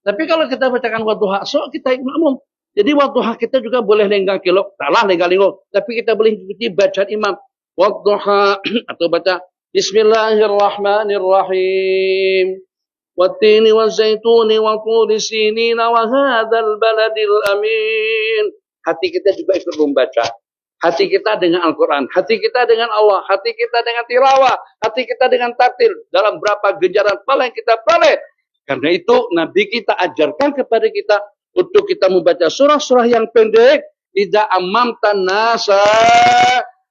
Tapi kalau kita bacakan wadduha, so kita makmum. Jadi wadduha kita juga boleh lenggang kilo, taklah lenggang linggo. Tapi kita boleh ikuti bacaan imam. Wadduha atau baca Bismillahirrahmanirrahim. Wattini wazaituni wa turi sinina wa hadzal baladil amin. Hati kita juga ikut membaca. Hati kita dengan Al-Quran, hati kita dengan Allah, hati kita dengan tilawah, hati kita dengan tartil. Dalam berapa genjaran pahala yang kita peroleh. Karena itu Nabi kita ajarkan kepada kita untuk kita membaca surah-surah yang pendek. Idza amamtan nasa,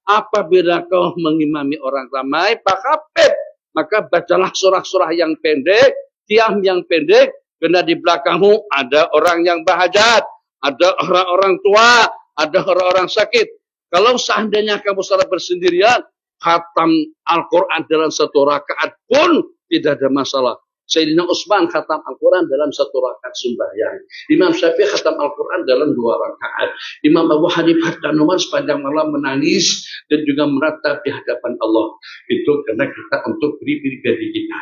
apabila kau mengimami orang ramai, fakhaffif, maka bacalah surah-surah yang pendek, qiyam yang pendek, karena di belakangmu ada orang yang berhajat, ada orang-orang tua, ada orang-orang sakit. Kalau seandainya kamu salat bersendirian, khatam Al-Quran dalam 1 rakaat pun tidak ada masalah. Sayyidina Utsman khatam Al-Quran dalam 1 rakaat sembahyang. Imam Syafi'i khatam Al-Quran dalam 2 rakaat. Imam Abu Hanifah dan Umar sepanjang malam menangis dan juga meratap di hadapan Allah. Itu karena kita untuk pribadi kita.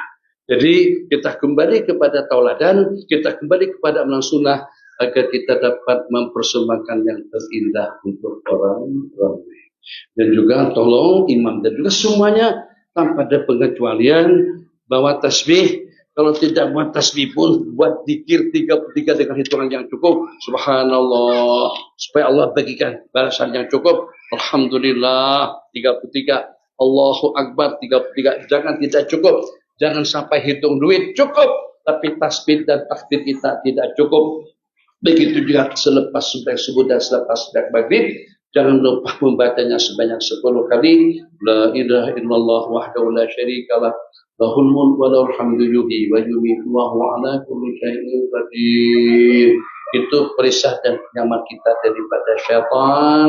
Jadi kita kembali kepada tauladan, kita kembali kepada amalan sunnah, agar kita dapat mempersembahkan yang terindah untuk orang ramai. Dan juga tolong imam dan juga semuanya tanpa ada pengecualian bawa tasbih. Kalau tidak buat tasbih pun buat zikir 33 dengan hitungan yang cukup. Subhanallah, supaya Allah bagikan balasan yang cukup. Alhamdulillah 33. Allahu Akbar 33. Jangan tidak cukup. Jangan sampai hitung duit cukup, tapi tasbih dan takbir kita tidak cukup. Begitu juga selepas subuh dan selepas maghrib, jangan lupa membacanya sebanyak 10 kali. La ilaha illallah wahdahu la syarikalah, lahul mulku wa lahul hamdu yuhyi wa yumiitu wa huwa ala kulli syai'in qadir. Itu perisai dan penyelamat kita daripada syaitan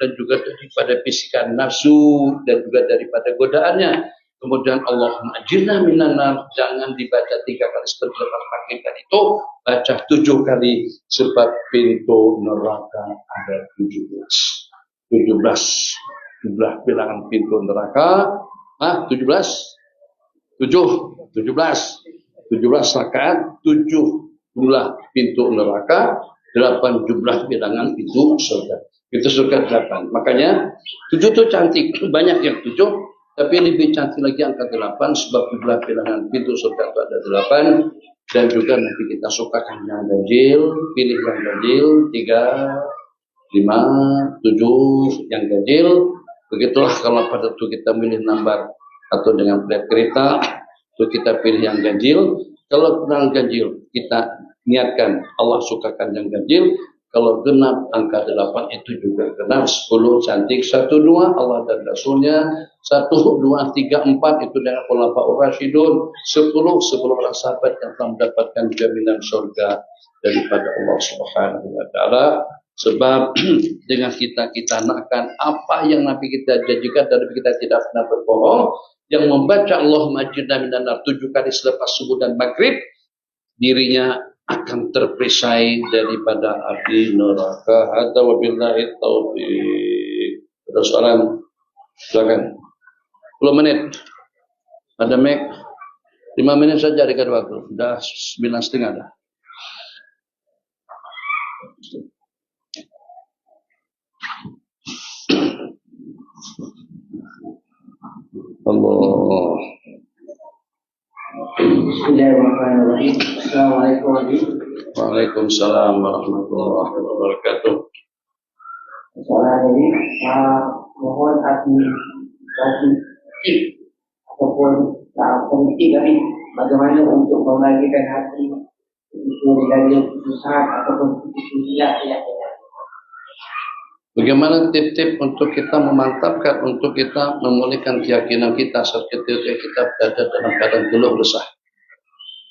dan juga daripada bisikan nafsu dan juga daripada godaannya. Kemudian Allahumma ajirna minan nar, jangan dibaca 3 kali seperti lepas maghrib tadi itu, baca 7 kali sebab pintu neraka ada 17. 17 jumlah bilangan pintu neraka. 17 rakaat, 7 jumlah pintu neraka, 8 jumlah bilangan pintu surga. Itu surga 8. Makanya 7 itu cantik, banyak yang 7. Tapi lebih cantik lagi angka 8 sebab jumlah bilangan pintu surga itu ada 8. Dan juga nanti kita sukakan yang ganjil, pilih yang ganjil 3, 5, 7 yang ganjil. Begitulah kalau pada itu kita milih nomor atau dengan plat kereta, itu kita pilih yang ganjil. Kalau yang ganjil kita niatkan Allah sukakan yang ganjil. Kalau genap angka 8 itu juga genap. 10 cantik, 1, 2 Allah dan Rasulnya, 1, 2, 3, 4 itu dengan khulafaur rasyidun, 10 orang sahabat yang telah mendapatkan jaminan surga daripada Allah Subhanahu wa taala. Sebab dengan kita nakkan apa yang Nabi kita janjikan dan kita tidak pernah berbohong. Yang membaca Allahumma ajirna minan nar 7 kali selepas subuh dan maghrib, dirinya akan terperisai daripada api neraka. Hadza wabillahi taufiq. Ada soalan? Silakan. 10 menit. Ada mic? 5 menit saja dekat waktu. Sudah 9:30 dah. Allah. Bismillahirrahmanirrahim. Assalamualaikum warahmatullahi wabarakatuh. Waalaikumsalam warahmatullahi wabarakatuh. Soalan ini mohon hati ataupun komisi kami bagaimana untuk membagikan hati itu dari usaha ataupun tidak. Bagaimana tip-tip untuk kita memantapkan, untuk kita memulihkan keyakinan kita saat ketika kita berada dalam keadaan geluh resah.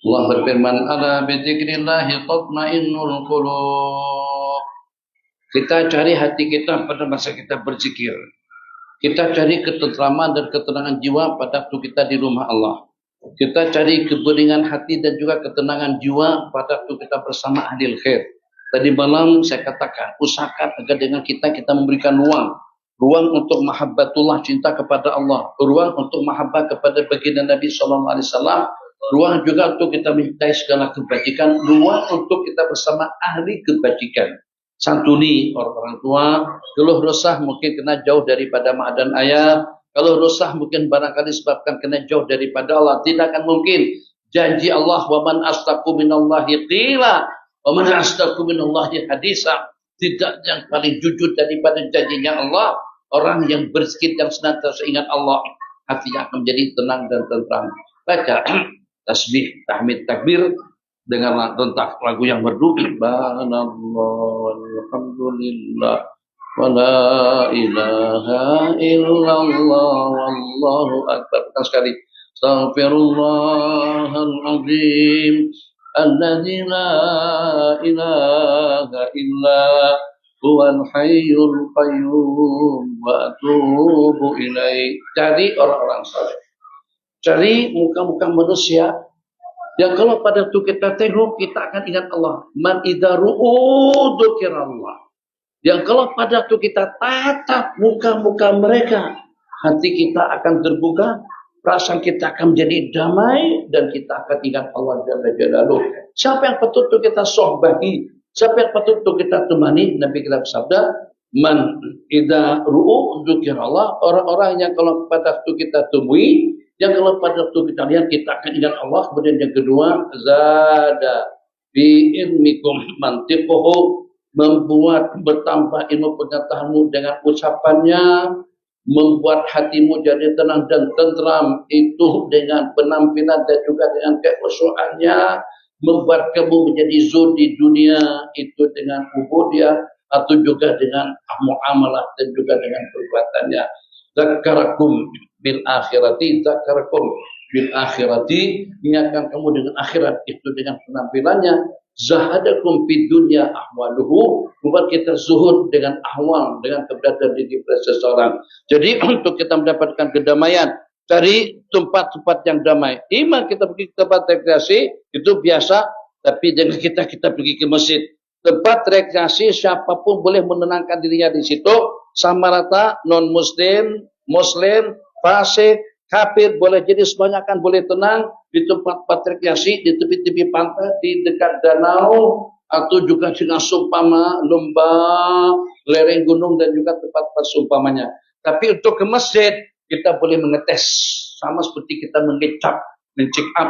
Allah berfirman, "Ala bi dzikrillahi tatma'innul qulub." Kita cari hati kita pada masa kita berzikir. Kita cari ketentraman dan ketenangan jiwa pada waktu kita di rumah Allah. Kita cari kebeningan hati dan juga ketenangan jiwa pada waktu kita bersama ahli khair. Tadi malam saya katakan, usahakan agar dengan kita memberikan ruang untuk mahabbatullah, cinta kepada Allah, ruang untuk mahabbah kepada baginda Nabi sallallahu alaihi wasallam, ruang juga untuk kita mencintai segala kebajikan, ruang untuk kita bersama ahli kebajikan. Santuni orang tua, kalau resah mungkin kena jauh daripada mak dan ayah, kalau resah mungkin barangkali sebabkan kena jauh daripada Allah. Tidak akan mungkin. Janji Allah, wa man astaqu minallahi qila, wa man astaqu minallahi hadisa. Tidak yang paling jujur daripada janjinya Allah, orang yang berzikir dan senantiasa ingat Allah, hatinya akan menjadi tenang dan tentram. Baca tasbih, tahmid, takbir dengan tentang lagu yang merdu. Subhanallah, alhamdulillah, wa la ilaha illallah, wallahu akbar. Kita sekali. Astaghfirullahal azim, alladzi la ilaha illa huwal hayyul qayyum, wa atubu ilaih. Cari orang-orang saleh. Cari muka-muka manusia yang kalau pada waktu kita tengok, kita akan ingat Allah. Man idza ru'u dzukirallah. Yang kalau pada waktu kita tatap muka-muka mereka, hati kita akan terbuka, perasaan kita akan menjadi damai, dan kita akan ingat Allah Jalla Jalaluh. Siapa yang patut untuk kita sohbahi? Siapa yang patut untuk kita temani? Nabi kita bersabda, man idza ru'u dzukirallah. Orang-orang yang kalau pada waktu kita temui, yang kalau pada waktu kita lihat, kita akan ingat Allah. Kemudian yang kedua, zada bi ilmikum mantiquhu, membuat bertambah ilmu pengetahuanmu dengan ucapannya, membuat hatimu jadi tenang dan tentram itu dengan penampilan dan juga dengan kekhusyuannya, membuat kamu menjadi zuhud di dunia itu dengan ubudiyah atau juga dengan muamalah dan juga dengan perbuatannya. Zakarakum bil akhirati, zakarakum bil akhirati, ingatkan kamu dengan akhirat itu dengan penampilannya. Zahadakum fid dunya ahwaluhu, membuat kita zuhud dengan ahwal, dengan keberadaan diri seseorang. Jadi untuk kita mendapatkan kedamaian, cari tempat-tempat yang damai. Iman kita pergi ke tempat rekreasi itu biasa, tapi jangan kita pergi ke masjid. Tempat rekreasi siapapun boleh menenangkan dirinya di situ, sama rata, non muslim, muslim, fasik, kafir, boleh jadi semuanya akan boleh tenang di tempat-tempat rekreasi, di tepi-tepi pantai, di dekat danau, atau juga dengan sumpama lembah, lereng gunung dan juga tempat-tempat sumpamanya. Tapi untuk ke masjid kita boleh mengetes, sama seperti kita mengecap, mencikap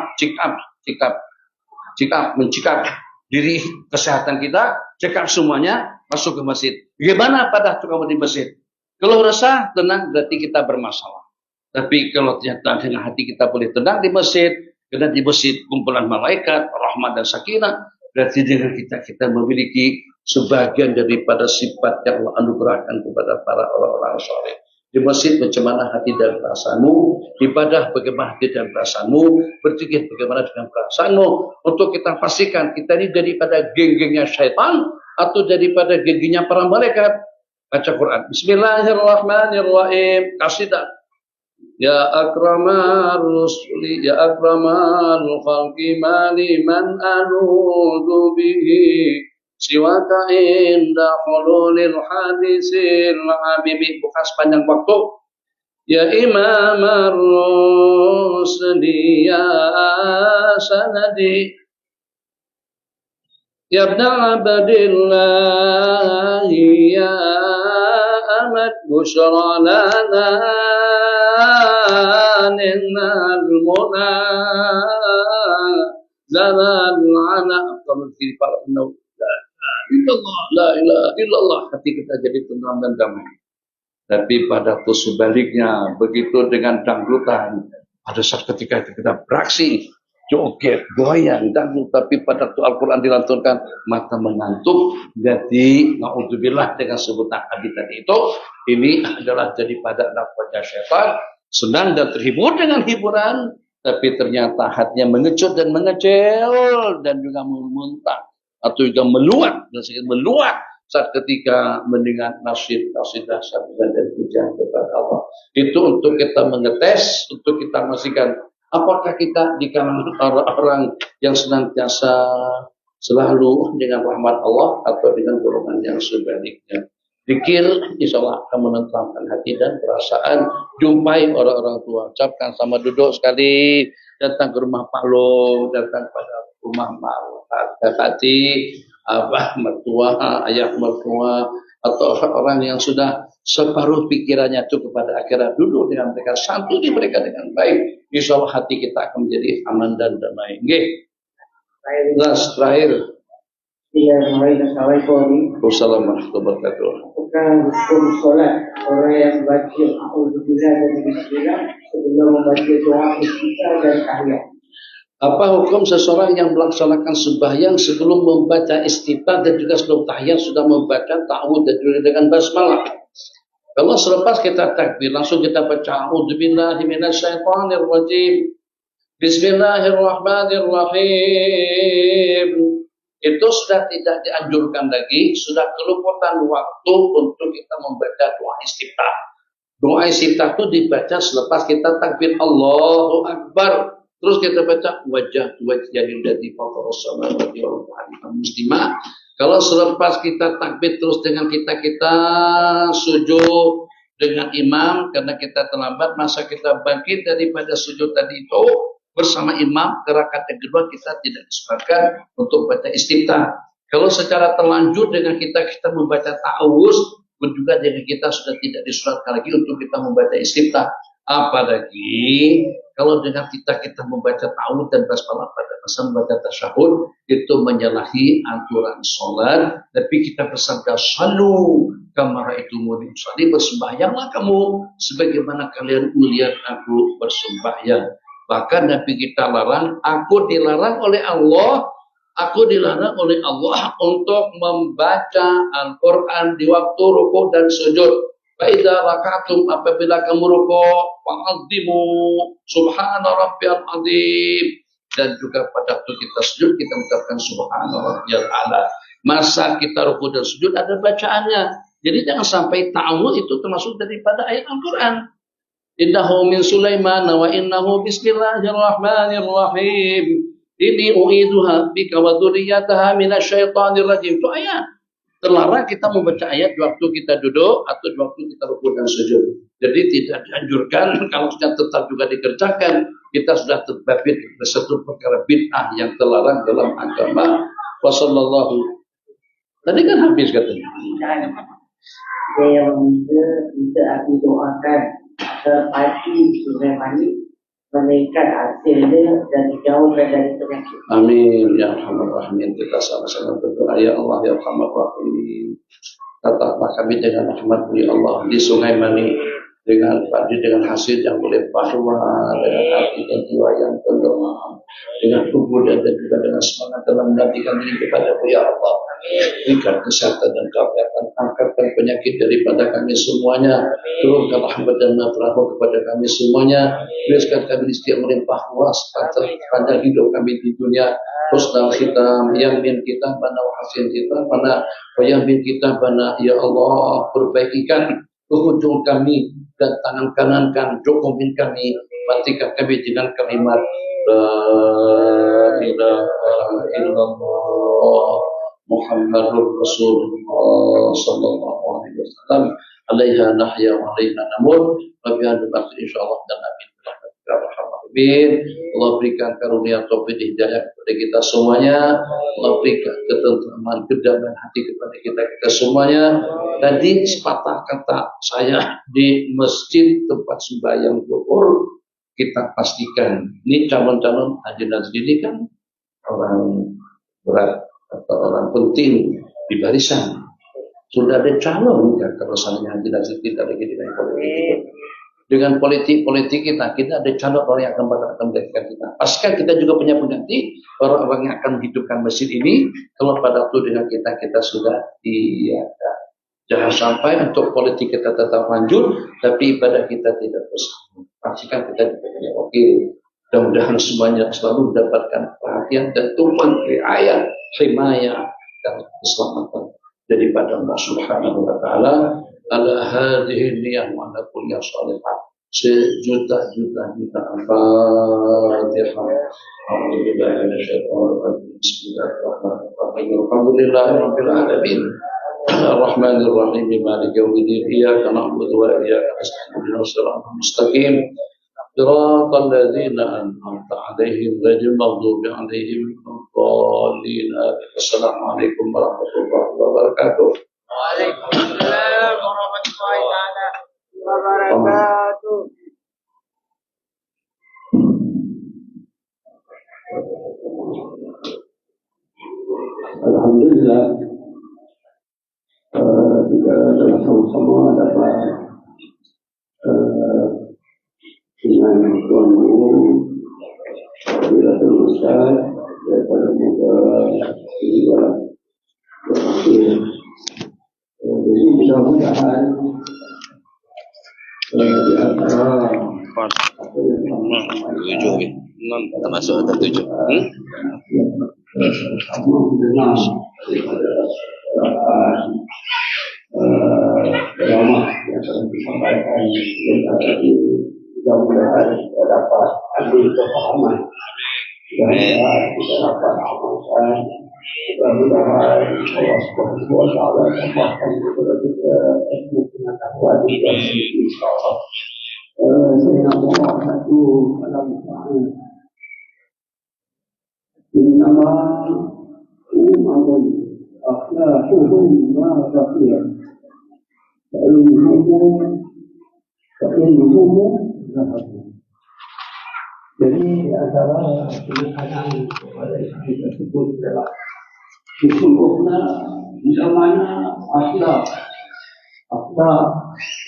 diri kesehatan kita, check up semuanya, masuk ke masjid. Bagaimana pada waktu kamu di masjid? Kalau resah, tenang, berarti kita bermasalah. Tapi kalau ternyata dengan hati kita boleh tenang di masjid, karena di masjid kumpulan malaikat, rahmat dan sakinah, berarti dengan kita memiliki sebagian daripada sifat yang Allah anugerahkan kepada para orang-orang saleh. Di masjid macam mana hati dan perasaanmu, ibadah bagaimana hati dan perasaanmu, berzikir bagaimana dengan perasaanmu, untuk kita pastikan kita ini daripada geng-gengnya syaitan atau daripada geng-gengnya para malaikat. Baca Quran. Bismillahirrahmanirrahim. Qasidah. Ya akramal rusuli, ya akramal khalqi mali man anudu bihi siwaka inda hululil hadisil habibi. Bukan sepanjang waktu. Ya imam ar-rusli, ya sanadi, ya ibna abdillahi, ya amad bushra lana المنى لنا العنى فمسكين para penuh la ilaha illallah, hati kita jadi tenang dan damai. Tapi pada sebaliknya, begitu dengan dangdutan, pada saat ketika kita beraksi, joget, goyang, dangdut, tapi pada waktu Al-Quran dilantunkan, mata mengantuk. Jadi, na'udzubillah dengan sebutan hadis tadi itu, ini adalah jadi pada wajah syaitan, senang dan terhibur dengan hiburan, tapi ternyata hatinya mengecut dan mengecil, dan juga memuntah, atau juga meluat, dan sedikit meluat, saat ketika mendengar nasidah sabda dan pujian kepada Allah. Itu untuk kita mengetes, untuk kita memastikan apakah kita di kalangan orang-orang yang senantiasa selalu dengan rahmat Allah atau dengan golongan yang sebaliknya. Pikir, insya Allah akan menenteramkan hati dan perasaan. Jumpai orang-orang tua, ucapkan sama duduk sekali, datang ke rumah Pak Lo, datang pada rumah Pak Tati, abah mertua, ayah mertua, atau orang yang sudah separuh pikirannya itu kepada akhirat, duduk dengan mereka, santuni mereka dengan baik. Insya Allah hati kita akan menjadi aman dan damai. Nggih. Terakhir. Assalamualaikum warahmatullahi wabarakatuh. Apakah hukum solat orang yang baca A'udzubillah dan Bismillah sebelum membaca doa istiftah dan tahiyat? Apa hukum seseorang yang melaksanakan sembahyang sebelum membaca istiftah dan juga sebelum tahiyat sudah membaca ta'awudz dan juga dengan basmalah? Kalau selepas kita takbir langsung kita baca A'udzubillahi minasyaitonirrajim, Bismillahirrahmanirrahim. Itu sudah tidak dianjurkan lagi, sudah kelupatan waktu untuk kita membaca doa istiftah. Doa istiftah itu dibaca selepas kita takbir Allahu Akbar. Terus kita baca wajah lilladzii fatara samawati wal ardi muslimah. Kalau selepas kita takbir terus dengan kita sujud dengan imam karena kita terlambat, masa kita bangkit daripada sujud tadi itu bersama imam ke rakaat yang kedua kita tidak disunahkan untuk baca istiftah. Kalau secara terlanjur dengan kita membaca ta'awudz, pun juga dengan kita sudah tidak disunahkan lagi untuk kita membaca istiftah. Apalagi kalau dengan kita membaca ta'awudz dan basmalah pada masa membaca tasyahud, itu menyalahi aturan sholat. Tapi kita bersabda, "Shallu kama ra'aitumuni usalli", bersembahyanglah kamu sebagaimana kalian melihat aku bersembahyang. Bahkan Nabi kita larang, aku dilarang oleh Allah untuk membaca Al-Quran di waktu rukuk dan sujud. Faiza rakatum, apabila kamu rukuk, fa'adzimu subhana rabbiyal azim. Dan juga pada waktu kita sujud, kita mengucapkan subhana rabbiyal a'la. Masa kita rukuk dan sujud ada bacaannya. Jadi jangan sampai ta'awudz itu termasuk daripada ayat Al-Quran. Innahu min Sulaiman wa innahu bismillahirrahmanirrahim. Ini u'iduha bika wa dzurriyyataha minasyaitonir rajim. Itu ayat. Terlarang kita membaca ayat di waktu kita duduk atau di waktu kita rukuk dan sujud. Jadi tidak dianjurkan, kalau sudah tetap juga dikerjakan, kita sudah terbabit satu perkara bid'ah yang terlarang dalam agama. Wassallallahu. Tadi kan habis katanya. Yang bisa aku doakan agar hati Sulaimani meningkat hasilnya dan dijauhkan dari penyakit. Amin ya Arhamar Rahimin. Kita sama-sama berdoa, ya Allah ya Arhamar Rahimin. Tetaplah kami dengan rahmat ya Allah di Sungai Mani dengan hasil yang melimpah ruah, dengan hati dan jiwa yang tenang, dengan tubuh dan juga dengan semangat dalam menantikan diri kepada ya Allah. Berikan kesehatan dan kekuatan, angkatkan penyakit daripada kami semuanya, turunkan rahmat dan rahmat kepada kami semuanya, biarkan kami setiap melimpah ruah sepanjang hidup kami di dunia. Husnul khitam, yamin kita bana wa hasin kita bana wa yamin kita bana, ya Allah perbaikikan penghujung kami dan tangan kanan kami, dokumen kami, matikan kami dengan kalimat la ilaha illallah Muhammadur Rasulullah sallallahu alaihi wasallam, alaiha nahya wa alaiha namut, wa biha nabati insyaallah dan amin. Allah berikan karunia taufik hidayah kepada kita semuanya. Allah berikan ketentraman, kedamaian hati kepada kita semuanya. Tadi sepatah kata saya di masjid tempat sembahyang zuhur, kita pastikan ini calon-calon haji Nazri ini kan orang berat atau orang penting di barisan. Sudah ada calon kan kalau misalnya haji Nazri tidak lagi dengan politik. Dengan politik kita ada calon orang yang akan menggantikan kita. Pastikan kita juga punya pengganti orang-orang yang akan menghidupkan masjid ini. Kalau pada waktu dengan kita sudah tiada. Jangan sampai untuk politik kita tetap lanjut, tapi ibadah kita tidak bersama. Pastikan kita dipakai oke. Mudah-mudahan semuanya selalu mendapatkan perhatian dan tumpuan riayat, himayah dan keselamatan daripada Allah Subhanahu wa taala. Ala hadhihi niyyah wa ala kulli shalihah. Sejuta-juta Al-Fatihah. Alhamdulillah Bismillahirrahmanirrahim. Alhamdulillahirabbil alamin. Ar-Rahmanir-Rahim. Maliki yaumiddin. Iyyaka na'budu wa iyyaka nasta'in. Ihdinas siratal mustaqim. Siratal ladzina an'amta 'alaihim ghairil maghdubi 'alaihim waladdallin. Assalamualaikum warahmatullahi wabarakatuh. Waalaikumsalam warahmatullahi taala wabarakatuh. Alhamdulillah, kita telah sama-sama dapat dengan Tuan Guru bila teruskan daripada muka ibadah. Jadi mudah-mudahan di antara tujuh termasuk ada tujuh. Sama mendengar daripada ceramah yang telah disampaikan tadi, mudah-mudahan kita dapat ambil kefahaman dan kita dapat amalkan. Mudah-mudahan Allah Subhanahu wa taala tambahkan kepada kita ilmu pengetahuan dan insya-Allah. Saya nak bawa satu kalam Innama umamun akhlaquhum ma baqiya fa'ilmuhum zahabu. Jadi antara penekanan kepada kita tersebut adalah sesungguhnya bila mana akhlak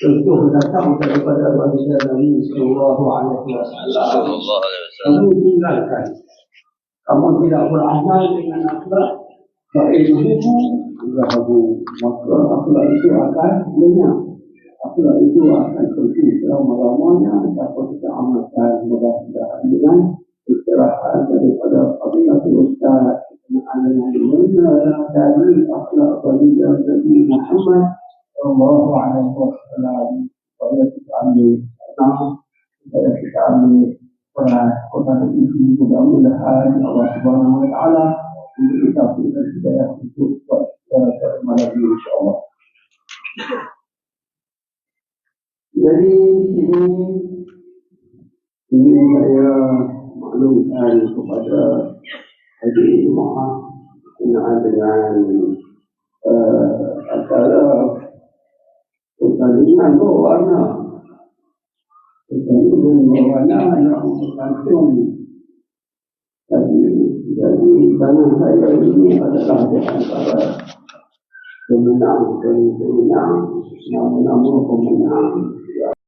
tentu datang daripada baginda Nabi sallallahu alaihi wasallam. Kamu tinggalkan, kamu tidak beramal dengan akhlak, fa'ilmuhu zahabu, maka akhlak itu akan lenyap, akhlak itu akan pergi selama-lamanya. Dapat kita amalkan mudah-mudahan dengan istirahat daripada Fadilatul Ustaz ada yang dimana dari akhlak baginda Nabi Muhammad sallallahu alaihi wasallam. Supaya kita ambil supaya kita ambil perhatian ini, mudah-mudahan Allah Subhanahu wa taala memberi kita hidayah untuk pada malam ini insyaallah. Jadi ini saya maklumkan kepada hadir jemaah berkenaan dengan acara pertandingan berwarna. Pertandingan berwarna yang berlangsung. Jadi tangan saya ini adalah di antara pemenang, namun pemenang